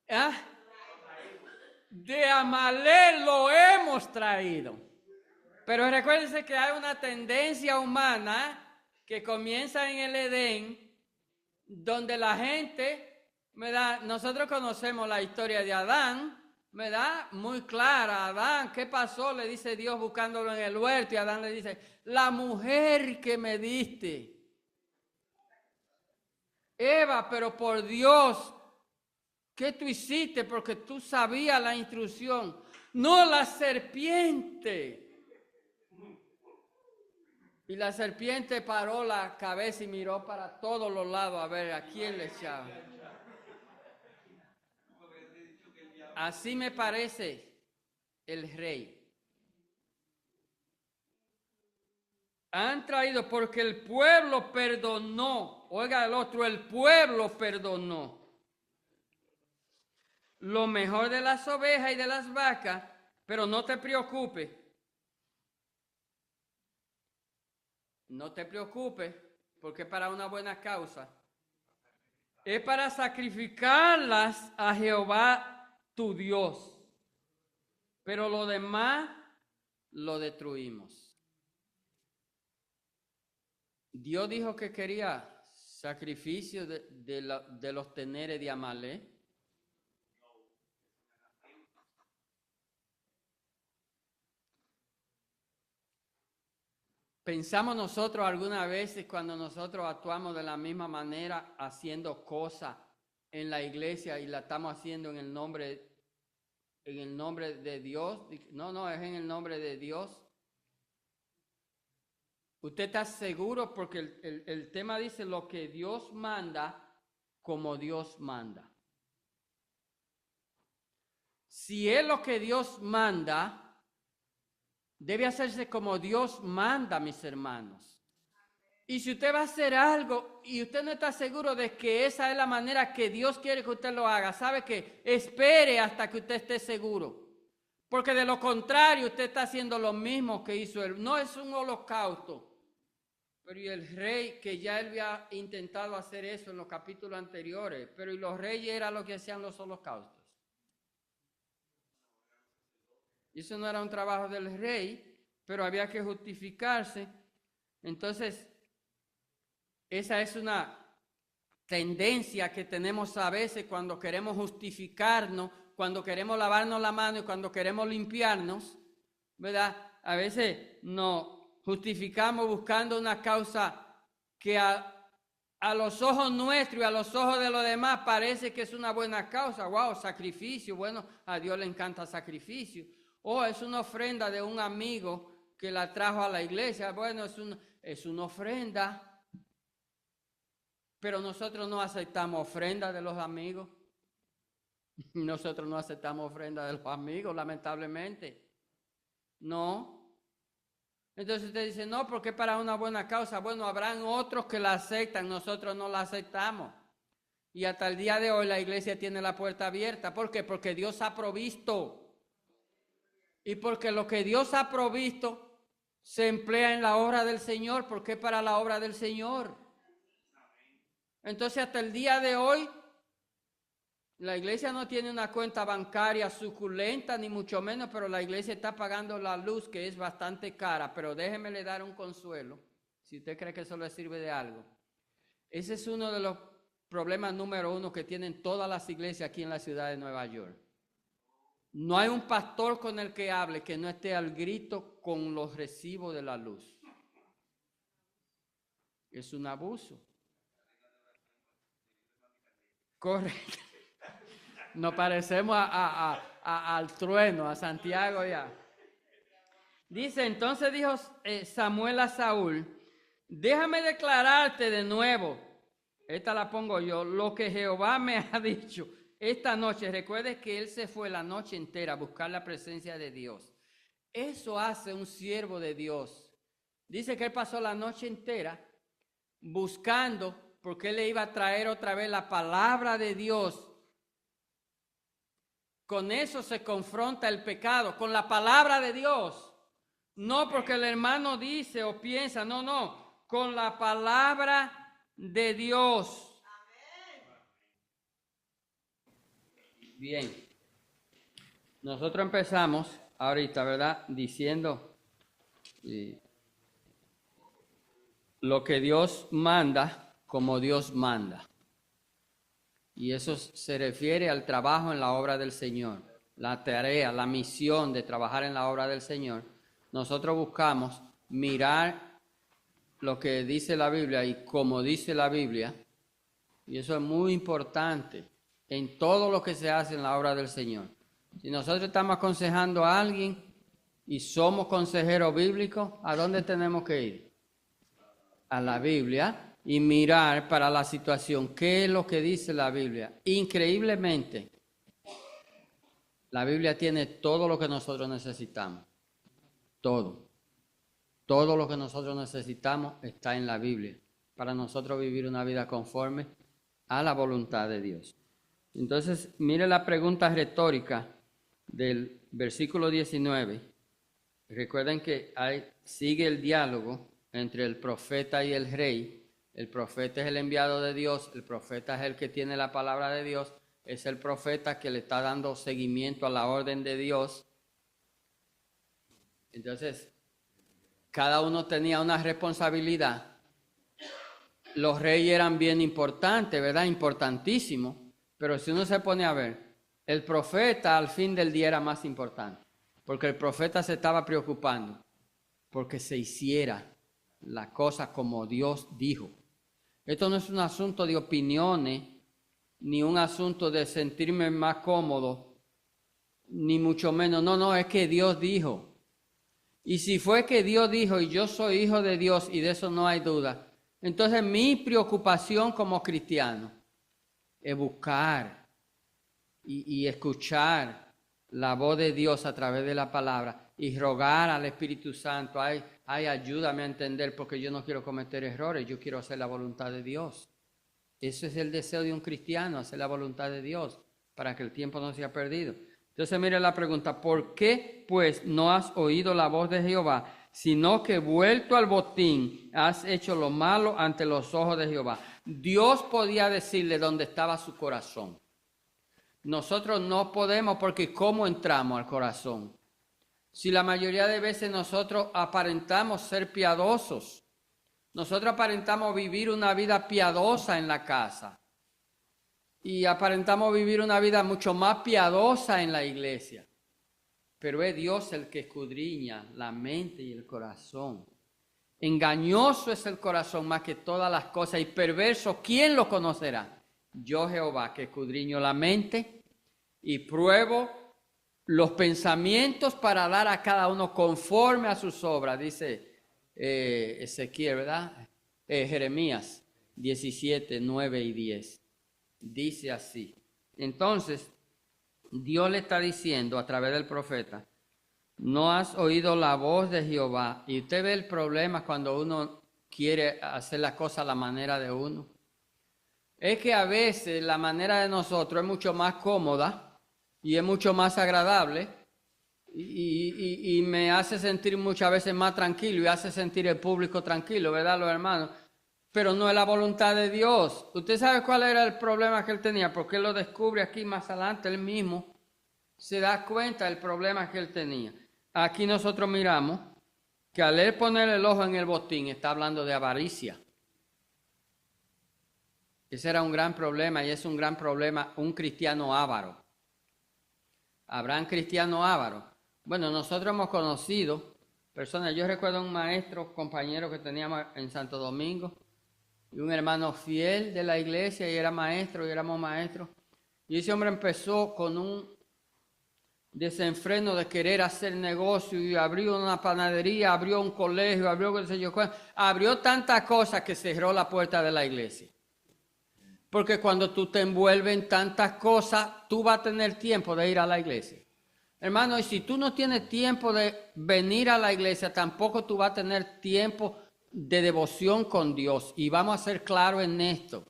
¿Ah? De Amalek lo hemos traído. Pero recuérdense que hay una tendencia humana que comienza en el Edén, donde la gente, ¿verdad? Nosotros conocemos la historia de Adán, ¿verdad? Muy clara. Adán, ¿qué pasó? Le dice Dios buscándolo en el huerto y Adán le dice, la mujer que me diste. Eva, pero por Dios, ¿qué tú hiciste? Porque tú sabías la instrucción. No la serpiente. Y la serpiente paró la cabeza y miró para todos los lados a ver a quién le echaba. Así me parece el rey. Han traído porque el pueblo perdonó. Oiga el otro, el pueblo perdonó. lo mejor de las ovejas y de las vacas, pero no te preocupes. No te preocupes, porque es para una buena causa. Es para sacrificarlas a Jehová tu Dios. Pero lo demás lo destruimos. Dios dijo que quería sacrificio de los teneres de Amalek. Pensamos nosotros algunas veces cuando nosotros actuamos de la misma manera haciendo cosas en la iglesia y la estamos haciendo en el nombre de Dios. No, es en el nombre de Dios. Usted está seguro porque el tema dice lo que Dios manda como Dios manda. Si es lo que Dios manda, debe hacerse como Dios manda, mis hermanos. Y si usted va a hacer algo y usted no está seguro de que esa es la manera que Dios quiere que usted lo haga, sabe que espere hasta que usted esté seguro. Porque de lo contrario usted está haciendo lo mismo que hizo él. No es un holocausto. Pero y el rey, que ya él había intentado hacer eso en los capítulos anteriores, pero y los reyes eran los que hacían los holocaustos. Y eso no era un trabajo del rey, pero había que justificarse. Entonces, esa es una tendencia que tenemos a veces cuando queremos justificarnos, cuando queremos lavarnos la mano y cuando queremos limpiarnos, ¿verdad? A veces nos justificamos buscando una causa que a los ojos nuestros y a los ojos de los demás parece que es una buena causa. Wow, sacrificio, bueno, a Dios le encanta sacrificio. O es una ofrenda de un amigo que la trajo a la iglesia. Bueno, es una ofrenda. Pero nosotros no aceptamos ofrenda de los amigos. Nosotros no aceptamos ofrenda de los amigos, lamentablemente. No. Entonces usted dice, no, porque para una buena causa. Bueno, habrán otros que la aceptan, nosotros no la aceptamos. Y hasta el día de hoy la iglesia tiene la puerta abierta. ¿Por qué? Porque Dios ha provisto. Y porque lo que Dios ha provisto se emplea en la obra del Señor, porque es para la obra del Señor. Entonces hasta el día de hoy la iglesia no tiene una cuenta bancaria suculenta, ni mucho menos, pero la iglesia está pagando la luz, que es bastante cara. Pero déjeme le dar un consuelo, si usted cree que eso le sirve de algo. Ese es uno de los problemas número uno que tienen todas las iglesias aquí en la ciudad de Nueva York. No hay un pastor con el que hable que no esté al grito con los recibos de la luz. Es un abuso. Correcto. Nos parecemos al trueno, a Santiago ya. Dice, entonces dijo Samuel a Saúl, déjame declararte de nuevo, esta la pongo yo, lo que Jehová me ha dicho esta noche. Recuerde que él se fue la noche entera a buscar la presencia de Dios. Eso hace un siervo de Dios. Dice que él pasó la noche entera buscando, porque él le iba a traer otra vez la palabra de Dios. Con eso se confronta el pecado, con la palabra de Dios. No porque el hermano dice o piensa, no, con la palabra de Dios. Bien, nosotros empezamos ahorita, ¿verdad? Diciendo lo que Dios manda, como Dios manda. Y eso se refiere al trabajo en la obra del Señor, la tarea, la misión de trabajar en la obra del Señor. Nosotros buscamos mirar lo que dice la Biblia y como dice la Biblia. Y eso es muy importante en todo lo que se hace en la obra del Señor. Si nosotros estamos aconsejando a alguien y somos consejeros bíblicos, ¿a dónde tenemos que ir? A la Biblia. Y mirar para la situación, ¿qué es lo que dice la Biblia? Increíblemente, la Biblia tiene todo lo que nosotros necesitamos. Todo. Todo lo que nosotros necesitamos está en la Biblia para nosotros vivir una vida conforme a la voluntad de Dios. Entonces, mire la pregunta retórica del versículo 19. Recuerden que sigue el diálogo entre el profeta y el rey. El profeta es el enviado de Dios, el profeta es el que tiene la palabra de Dios, es el profeta que le está dando seguimiento a la orden de Dios. Entonces, cada uno tenía una responsabilidad. Los reyes eran bien importantes, ¿verdad? Importantísimos. Pero si uno se pone a ver, el profeta al fin del día era más importante. Porque el profeta se estaba preocupando porque se hiciera la cosa como Dios dijo. Esto no es un asunto de opiniones, ni un asunto de sentirme más cómodo, ni mucho menos. No, es que Dios dijo. Y si fue que Dios dijo y yo soy hijo de Dios y de eso no hay duda, entonces mi preocupación como cristiano es buscar y escuchar la voz de Dios a través de la palabra y rogar al Espíritu Santo, ay, ayúdame a entender porque yo no quiero cometer errores, yo quiero hacer la voluntad de Dios. Eso es el deseo de un cristiano, hacer la voluntad de Dios para que el tiempo no sea perdido. Entonces mire la pregunta, ¿por qué pues no has oído la voz de Jehová, sino que vuelto al botín has hecho lo malo ante los ojos de Jehová? Dios podía decirle dónde estaba su corazón. Nosotros no podemos porque ¿cómo entramos al corazón? Si la mayoría de veces nosotros aparentamos ser piadosos, nosotros aparentamos vivir una vida piadosa en la casa y aparentamos vivir una vida mucho más piadosa en la iglesia, pero es Dios el que escudriña la mente y el corazón. Engañoso es el corazón más que todas las cosas y perverso, ¿quién lo conocerá? Yo Jehová que escudriño la mente y pruebo los pensamientos para dar a cada uno conforme a sus obras, dice Ezequiel, ¿verdad? Jeremías 17, 9 y 10. Dice así. Entonces, Dios le está diciendo a través del profeta, no has oído la voz de Jehová. Y usted ve el problema cuando uno quiere hacer las cosas a la manera de uno. Es que a veces la manera de nosotros es mucho más cómoda y es mucho más agradable y me hace sentir muchas veces más tranquilo y hace sentir el público tranquilo, ¿verdad, los hermanos? Pero no es la voluntad de Dios. ¿Usted sabe cuál era el problema que él tenía? Porque él lo descubre aquí más adelante, él mismo se da cuenta del problema que él tenía. Aquí nosotros miramos que al él poner el ojo en el botín está hablando de avaricia. Ese era un gran problema y es un gran problema un cristiano avaro. ¿Habrán cristianos ávaros? Bueno, nosotros hemos conocido personas, yo recuerdo un maestro, compañero que teníamos en Santo Domingo, y un hermano fiel de la iglesia, y era maestro, y éramos maestros, y ese hombre empezó con un desenfreno de querer hacer negocio, y abrió una panadería, abrió un colegio, abrió qué sé yo, abrió tantas cosas que cerró la puerta de la iglesia. Porque cuando tú te envuelves en tantas cosas, tú vas a tener tiempo de ir a la iglesia. Hermano, y si tú no tienes tiempo de venir a la iglesia, tampoco tú vas a tener tiempo de devoción con Dios. Y vamos a ser claros en esto.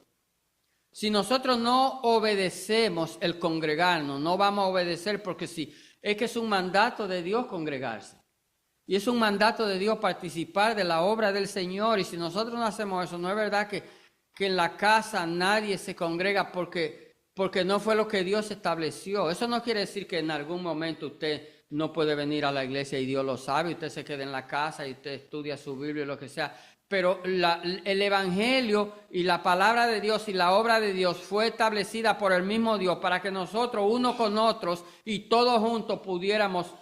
Si nosotros no obedecemos el congregarnos, no vamos a obedecer porque sí, es que es un mandato de Dios congregarse. Y es un mandato de Dios participar de la obra del Señor. Y si nosotros no hacemos eso, no es verdad que en la casa nadie se congrega porque no fue lo que Dios estableció. Eso no quiere decir que en algún momento usted no puede venir a la iglesia y Dios lo sabe, usted se queda en la casa y usted estudia su Biblia y lo que sea. Pero el Evangelio y la palabra de Dios y la obra de Dios fue establecida por el mismo Dios para que nosotros, unos con otros y todos juntos pudiéramos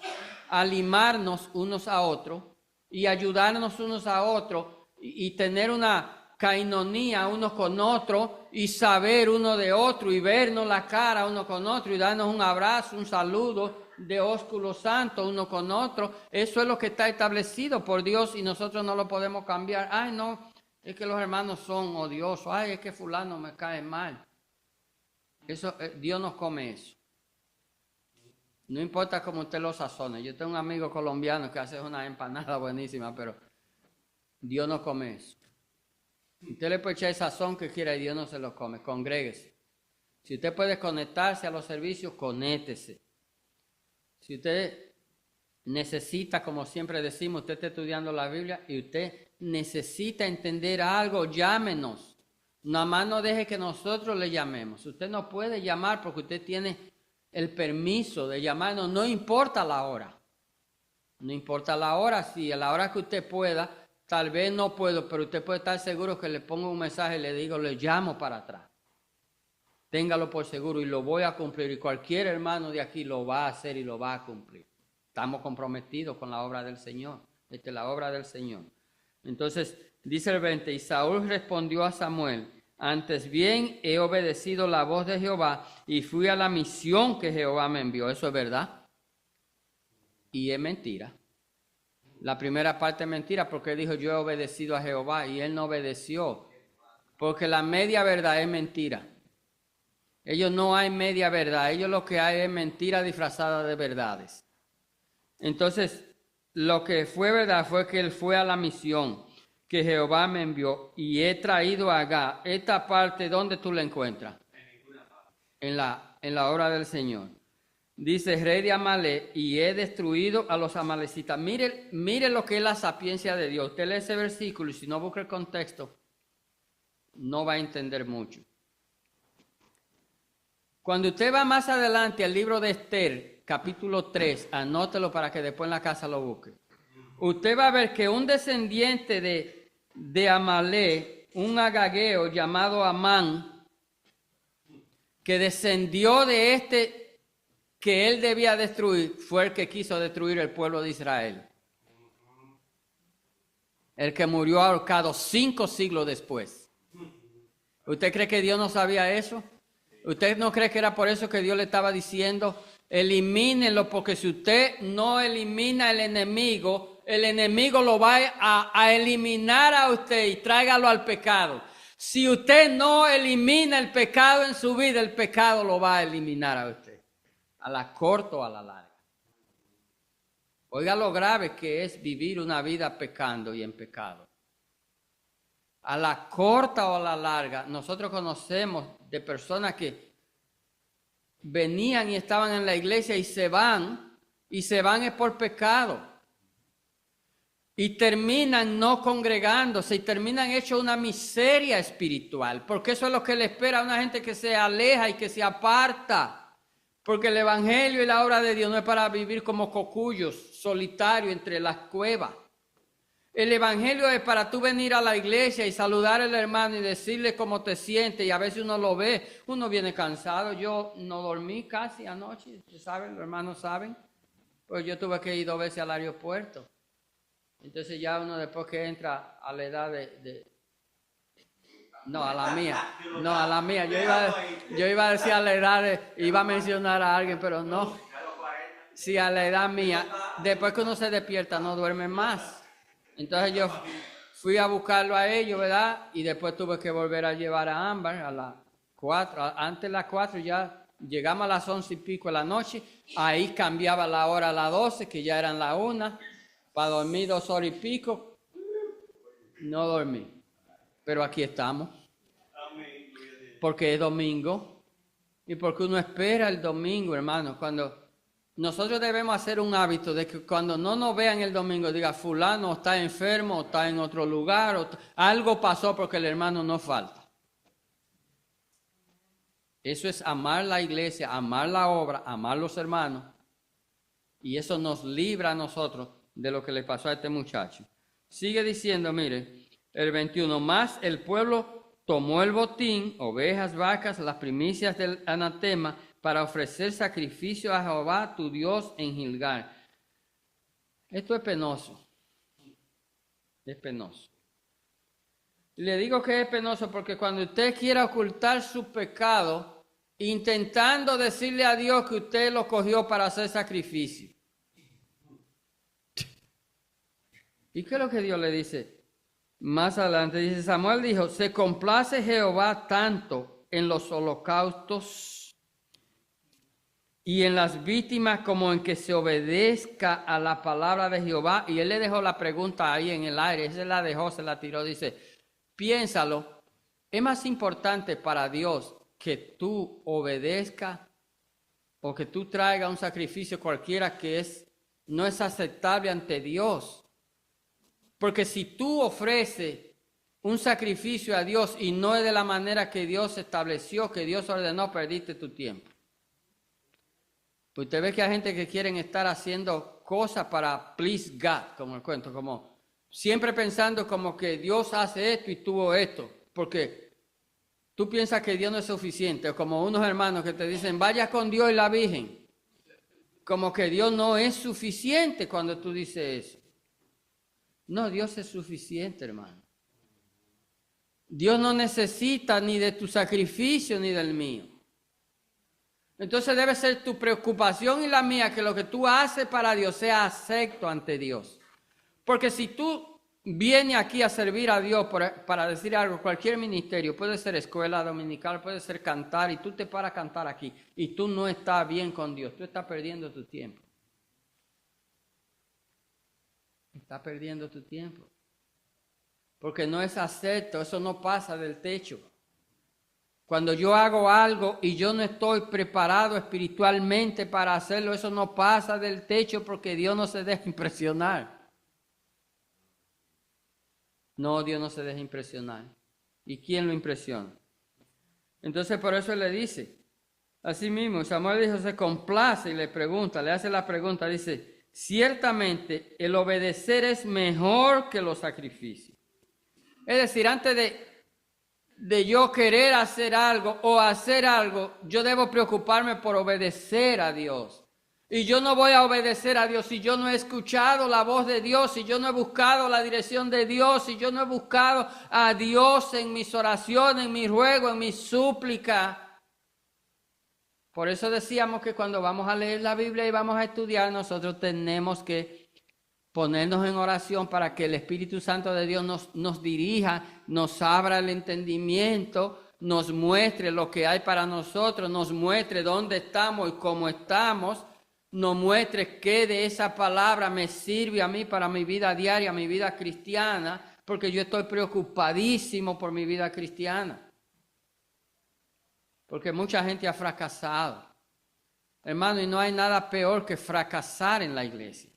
animarnos unos a otros y ayudarnos unos a otros y tener una cainonía uno con otro y saber uno de otro y vernos la cara uno con otro y darnos un abrazo, un saludo de ósculo santo uno con otro. Eso es lo que está establecido por Dios y nosotros no lo podemos cambiar. Ay, no, es que los hermanos son odiosos. Ay, es que fulano me cae mal. Eso, Dios no come eso. No importa cómo usted lo sazone. Yo tengo un amigo colombiano que hace una empanada buenísima, pero Dios no come eso. Usted le puede echar el sazón que quiera y Dios no se lo come. Congréguese. Si usted puede conectarse a los servicios, conéctese. Si usted necesita, como siempre decimos, usted está estudiando la Biblia y usted necesita entender algo, llámenos. Nada más no deje que nosotros le llamemos. Usted no puede llamar porque usted tiene el permiso de llamarnos, no importa la hora. No importa la hora, si a la hora que usted pueda, tal vez no puedo, pero usted puede estar seguro que le pongo un mensaje y le digo, le llamo para atrás. Téngalo por seguro y lo voy a cumplir. Y cualquier hermano de aquí lo va a hacer y lo va a cumplir. Estamos comprometidos con la obra del Señor. Esta es la obra del Señor. Entonces, dice el 20, y Saúl respondió a Samuel, antes bien he obedecido la voz de Jehová y fui a la misión que Jehová me envió. Eso es verdad. Y es mentira. La primera parte es mentira porque él dijo yo he obedecido a Jehová y él no obedeció. Porque la media verdad es mentira. Ellos no hay media verdad. Ellos lo que hay es mentira disfrazada de verdades. Entonces, lo que fue verdad fue que él fue a la misión que Jehová me envió y he traído a Agag. Esta parte, ¿dónde tú la encuentras? En la obra del Señor. Dice, rey de Amalek, y he destruido a los amalecitas. Mire lo que es la sapiencia de Dios. Usted lee ese versículo y si no busca el contexto, no va a entender mucho. Cuando usted va más adelante al libro de Esther, capítulo 3, anótelo para que después en la casa lo busque. Usted va a ver que un descendiente de Amalek, un agageo llamado Amán, que descendió de este que él debía destruir, fue el que quiso destruir el pueblo de Israel. El que murió ahorcado 5 siglos después. ¿Usted cree que Dios no sabía eso? ¿Usted no cree que era por eso que Dios le estaba diciendo, elimínenlo, porque si usted no elimina el enemigo lo va a eliminar a usted y tráigalo al pecado? Si usted no elimina el pecado en su vida, el pecado lo va a eliminar a usted. A la corta o a la larga. Oiga lo grave que es vivir una vida pecando y en pecado. A la corta o a la larga, nosotros conocemos de personas que venían y estaban en la iglesia y se van es por pecado. Y terminan no congregándose y terminan hecho una miseria espiritual, porque eso es lo que le espera a una gente que se aleja y que se aparta. Porque el evangelio y la obra de Dios no es para vivir como cocuyos solitarios entre las cuevas. El evangelio es para tú venir a la iglesia y saludar al hermano y decirle cómo te sientes. Y a veces uno lo ve, uno viene cansado. Yo no dormí casi anoche, ¿saben? Los hermanos saben. Pues yo tuve que ir 2 veces al aeropuerto. Entonces ya uno después que entra a la edad No, a la mía. Yo iba a decir a la edad, iba a mencionar a alguien, pero no. Sí, a la edad mía. Después que uno se despierta, no duerme más. Entonces yo fui a buscarlo a ellos, ¿verdad? Y después tuve que volver a llevar a Ámbar a las 4. Antes de las 4 ya llegamos a las 11 y pico de la noche. Ahí cambiaba la hora a las 12, que ya eran las 1. Para dormir 2 horas y pico. No dormí. Pero aquí estamos. Porque es domingo. Y porque uno espera el domingo, hermano. Cuando nosotros debemos hacer un hábito de que cuando no nos vean el domingo, diga fulano está enfermo, o está en otro lugar, algo pasó porque el hermano no falta. Eso es amar la iglesia, amar la obra, amar los hermanos. Y eso nos libra a nosotros de lo que le pasó a este muchacho. Sigue diciendo, mire. El 21, más el pueblo tomó el botín, ovejas, vacas, las primicias del anatema, para ofrecer sacrificio a Jehová tu Dios en Gilgal. Esto es penoso. Es penoso. Le digo que es penoso porque cuando usted quiera ocultar su pecado, intentando decirle a Dios que usted lo cogió para hacer sacrificio. ¿Y qué es lo que Dios le dice? Más adelante dice, Samuel dijo, se complace Jehová tanto en los holocaustos y en las víctimas como en que se obedezca a la palabra de Jehová. Y él le dejó la pregunta ahí en el aire, se la dejó, se la tiró, dice, piénsalo, es más importante para Dios que tú obedezcas o que tú traigas un sacrificio cualquiera que no es aceptable ante Dios. Porque si tú ofreces un sacrificio a Dios y no es de la manera que Dios estableció, que Dios ordenó, perdiste tu tiempo. Usted ve que hay gente que quieren estar haciendo cosas para please God, como el cuento, como siempre pensando como que Dios hace esto y tuvo esto, porque tú piensas que Dios no es suficiente, o como unos hermanos que te dicen, vaya con Dios y la Virgen, como que Dios no es suficiente cuando tú dices eso. No, Dios es suficiente, hermano. Dios no necesita ni de tu sacrificio ni del mío. Entonces debe ser tu preocupación y la mía que lo que tú haces para Dios sea acepto ante Dios. Porque si tú vienes aquí a servir a Dios para decir algo, cualquier ministerio, puede ser escuela dominical, puede ser cantar, y tú te paras a cantar aquí y tú no estás bien con Dios, tú estás perdiendo tu tiempo. Estás perdiendo tu tiempo. Porque no es acepto, eso no pasa del techo. Cuando yo hago algo y yo no estoy preparado espiritualmente para hacerlo, eso no pasa del techo porque Dios no se deja impresionar. No, Dios no se deja impresionar. ¿Y quién lo impresiona? Entonces por eso le dice, así mismo, Samuel dijo, se complace y le pregunta, le hace la pregunta, dice, ciertamente el obedecer es mejor que los sacrificios. Es decir, antes de yo querer hacer algo o hacer algo, yo debo preocuparme por obedecer a Dios. Y yo no voy a obedecer a Dios si yo no he escuchado la voz de Dios, si yo no he buscado la dirección de Dios, si yo no he buscado a Dios en mis oraciones, en mi ruego, en mi súplica. Por eso decíamos que cuando vamos a leer la Biblia y vamos a estudiar, nosotros tenemos que ponernos en oración para que el Espíritu Santo de Dios nos dirija, nos abra el entendimiento, nos muestre lo que hay para nosotros, nos muestre dónde estamos y cómo estamos, nos muestre qué de esa palabra me sirve a mí para mi vida diaria, mi vida cristiana, porque yo estoy preocupadísimo por mi vida cristiana. Porque mucha gente ha fracasado. Hermano, y no hay nada peor que fracasar en la iglesia.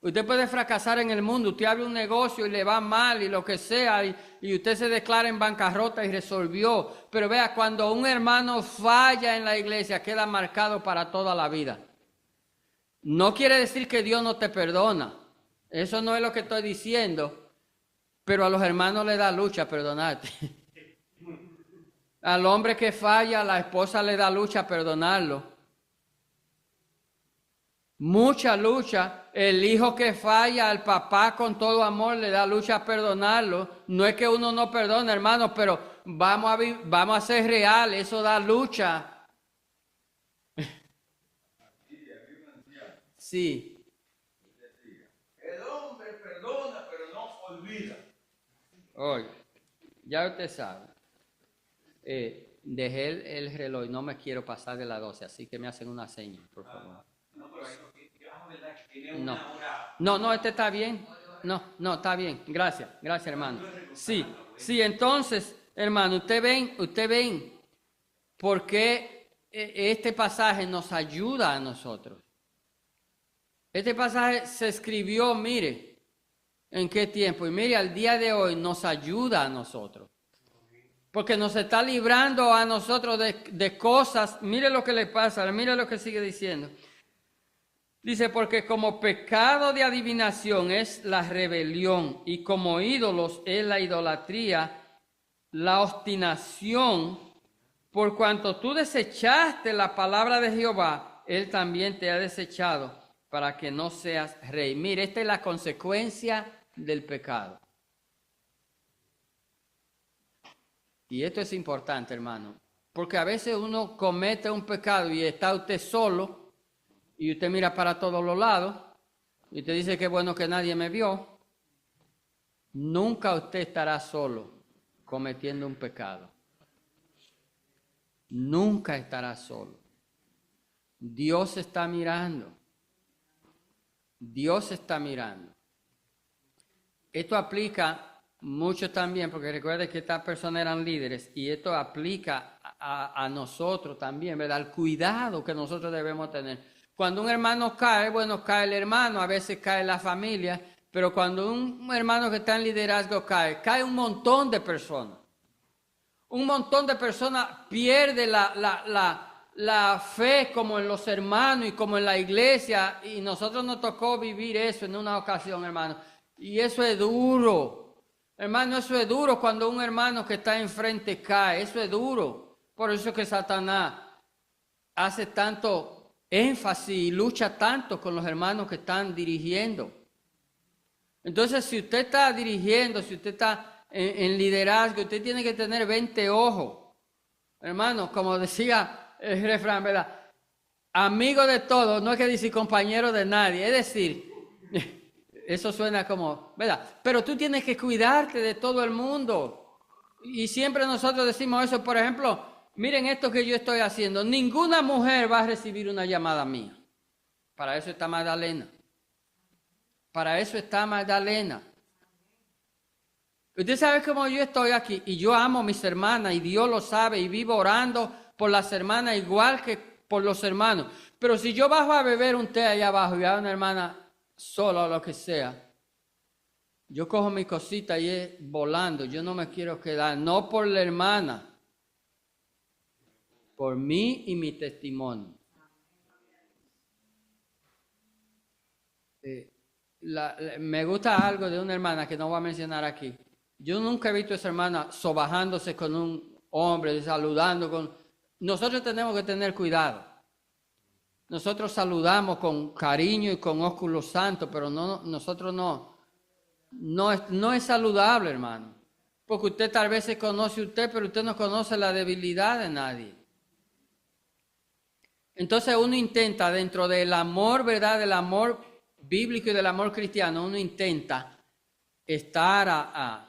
Usted puede fracasar en el mundo, usted abre un negocio y le va mal y lo que sea, y usted se declara en bancarrota y resolvió. Pero vea, cuando un hermano falla en la iglesia, queda marcado para toda la vida. No quiere decir que Dios no te perdona. Eso no es lo que estoy diciendo. Pero a los hermanos le da lucha perdonarte. Al hombre que falla, a la esposa le da lucha perdonarlo. Mucha lucha. El hijo que falla, al papá con todo amor le da lucha a perdonarlo. No es que uno no perdone, hermano, pero vamos a ser reales, eso da lucha. Sí. El hombre perdona, pero no olvida. Oye, ya usted sabe. Dejé el reloj, no me quiero pasar de las 12, así que me hacen una seña, por favor. No, pero verdad que tiene No. una hora. No, este está bien. No, está bien. Gracias, hermano. Sí, entonces, hermano, usted ven por qué este pasaje nos ayuda a nosotros. Este pasaje se escribió, mire, ¿en qué tiempo? Y mire, al día de hoy nos ayuda a nosotros. Porque nos está librando a nosotros de cosas. Mire lo que le pasa, mire lo que sigue diciendo. Dice, porque como pecado de adivinación es la rebelión y como ídolos es la idolatría, la obstinación, por cuanto tú desechaste la palabra de Jehová, Él también te ha desechado para que no seas rey. Mire, esta es la consecuencia del pecado. Y esto es importante, hermano, porque a veces uno comete un pecado y está usted solo, y usted mira para todos los lados, y usted dice que bueno que nadie me vio. Nunca usted estará solo cometiendo un pecado. Nunca estará solo. Dios está mirando. Dios está mirando. Esto aplica mucho también, porque recuerde que estas personas eran líderes, y esto aplica a nosotros también, ¿verdad? El cuidado que nosotros debemos tener. Cuando un hermano cae, bueno, cae el hermano, a veces cae la familia, pero cuando un hermano que está en liderazgo cae un montón de personas. Un montón de personas pierde la fe como en los hermanos y como en la iglesia, y nosotros nos tocó vivir eso en una ocasión, hermano. Y eso es duro, hermano, eso es duro cuando un hermano que está enfrente cae, eso es duro. Por eso que Satanás hace tanto énfasis y lucha tanto con los hermanos que están dirigiendo. Entonces, si usted está dirigiendo, si usted está en liderazgo, usted tiene que tener 20 ojos. Hermano, como decía el refrán, ¿verdad? Amigo de todos, no es que decir compañero de nadie, es decir, eso suena como, ¿verdad? Pero tú tienes que cuidarte de todo el mundo. Y siempre nosotros decimos eso, por ejemplo, miren esto que yo estoy haciendo, ninguna mujer va a recibir una llamada mía. Para eso está Magdalena. Para eso está Magdalena. Usted sabe cómo yo estoy aquí y yo amo a mis hermanas y Dios lo sabe y vivo orando por las hermanas igual que por los hermanos. Pero si yo bajo a beber un té allá abajo y hay una hermana sola o lo que sea, yo cojo mi cosita y es volando. Yo no me quiero quedar, no por la hermana, por mí y mi testimonio. Me gusta algo de una hermana que no voy a mencionar aquí. Yo nunca he visto a esa hermana sobajándose con un hombre, saludando con... Nosotros tenemos que tener cuidado. Nosotros saludamos con cariño y con ósculo santo, pero nosotros no es saludable, hermano. Porque usted tal vez se conoce usted, pero usted no conoce la debilidad de nadie. Entonces uno intenta, dentro del amor, ¿verdad? Del amor bíblico y del amor cristiano, uno intenta estar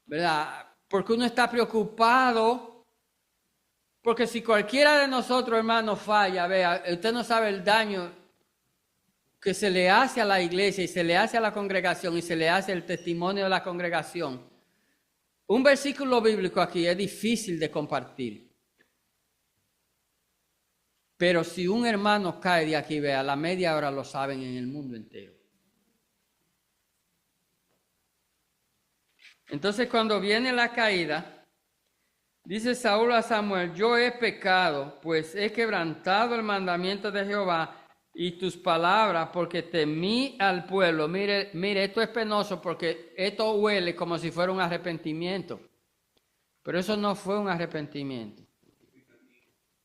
¿verdad? Porque uno está preocupado, porque si cualquiera de nosotros, hermanos, falla, vea, usted no sabe el daño que se le hace a la iglesia y se le hace a la congregación y se le hace el testimonio de la congregación. Un versículo bíblico aquí es difícil de compartir. Pero si un hermano cae de aquí, vea, a la media hora lo saben en el mundo entero. Entonces, cuando viene la caída, dice Saúl a Samuel, yo he pecado, pues he quebrantado el mandamiento de Jehová y tus palabras, porque temí al pueblo. Mire, esto es penoso porque esto huele como si fuera un arrepentimiento. Pero eso no fue un arrepentimiento.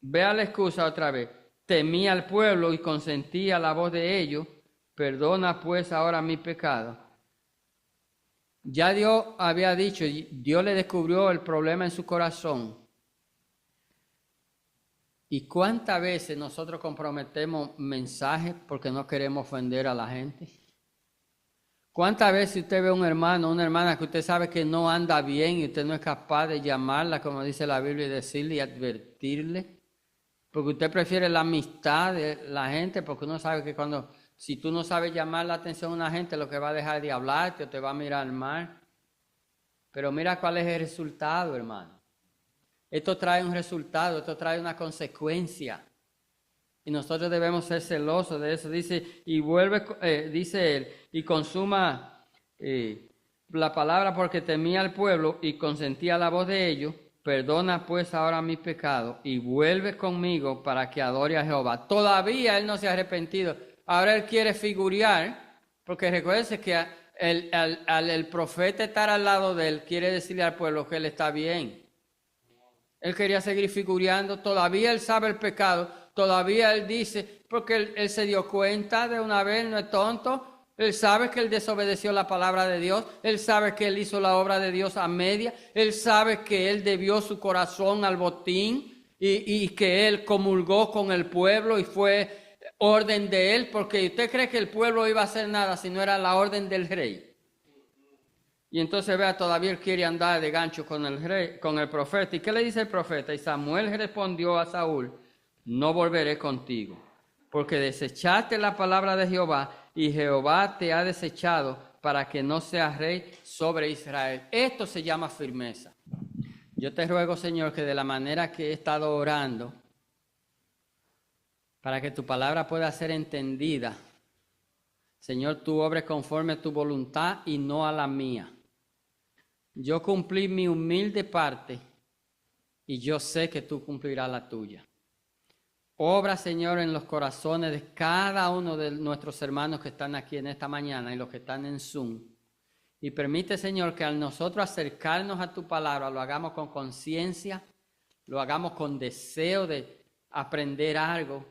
Vea la excusa otra vez. Temí al pueblo y consentí a la voz de ellos. Perdona pues ahora mi pecado. Ya Dios había dicho, Dios le descubrió el problema en su corazón. ¿Y cuántas veces nosotros comprometemos mensajes porque no queremos ofender a la gente? ¿Cuántas veces usted ve a un hermano, una hermana que usted sabe que no anda bien y usted no es capaz de llamarla, como dice la Biblia, y decirle y advertirle? Porque usted prefiere la amistad de la gente, porque uno sabe que si tú no sabes llamar la atención a una gente, lo que va a dejar de hablarte o te va a mirar mal. Pero mira cuál es el resultado, hermano. Esto trae un resultado, esto trae una consecuencia. Y nosotros debemos ser celosos de eso. Dice, y dice él, y consuma la palabra porque temía al pueblo y consentía la voz de ellos. Perdona pues ahora mis pecados y vuelve conmigo para que adore a Jehová. Todavía él no se ha arrepentido. Ahora él quiere figurear, porque recuérdense que el profeta estar al lado de él quiere decirle al pueblo que él está bien. Él quería seguir figureando, todavía él sabe el pecado, todavía él dice, porque él se dio cuenta de una vez, no es tonto, él sabe que él desobedeció la palabra de Dios, él sabe que él hizo la obra de Dios a media, él sabe que él debió su corazón al botín y que él comulgó con el pueblo y fue orden de él, porque usted cree que el pueblo iba a hacer nada si no era la orden del rey. Y entonces vea, todavía él quiere andar de gancho con el rey, con el profeta. ¿Y qué le dice el profeta? Y Samuel respondió a Saúl, no volveré contigo, porque desechaste la palabra de Jehová y Jehová te ha desechado para que no seas rey sobre Israel. Esto se llama firmeza. Yo te ruego, Señor, que de la manera que he estado orando, para que tu palabra pueda ser entendida, Señor, tú obres conforme a tu voluntad y no a la mía. Yo cumplí mi humilde parte y yo sé que tú cumplirás la tuya. Obra, Señor, en los corazones de cada uno de nuestros hermanos que están aquí en esta mañana y los que están en Zoom. Y permite, Señor, que al nosotros acercarnos a tu palabra lo hagamos con conciencia, lo hagamos con deseo de aprender algo,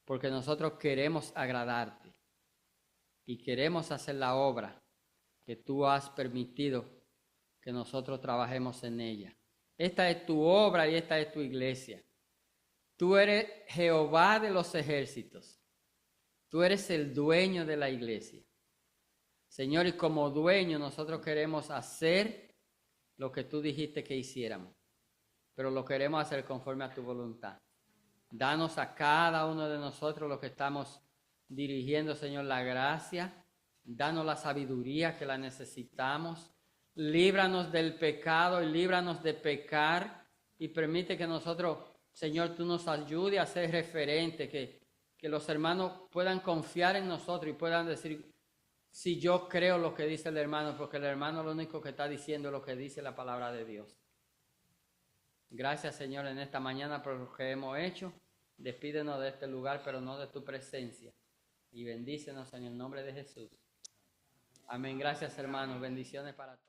porque nosotros queremos agradarte y queremos hacer la obra que tú has permitido que nosotros trabajemos en ella. Esta es tu obra y esta es tu iglesia. Tú eres Jehová de los ejércitos. Tú eres el dueño de la iglesia. Señor, y como dueño nosotros queremos hacer lo que tú dijiste que hiciéramos, pero lo queremos hacer conforme a tu voluntad. Danos a cada uno de nosotros los que estamos dirigiendo, Señor, la gracia. Danos la sabiduría que la necesitamos. Líbranos del pecado y líbranos de pecar. Y permite que nosotros, Señor, tú nos ayudes a ser referentes, que los hermanos puedan confiar en nosotros y puedan decir, si yo creo lo que dice el hermano, porque el hermano lo único que está diciendo es lo que dice la palabra de Dios. Gracias, Señor, en esta mañana por lo que hemos hecho. Despídenos de este lugar, pero no de tu presencia. Y bendícenos en el nombre de Jesús. Amén. Gracias, hermanos. Bendiciones para todos.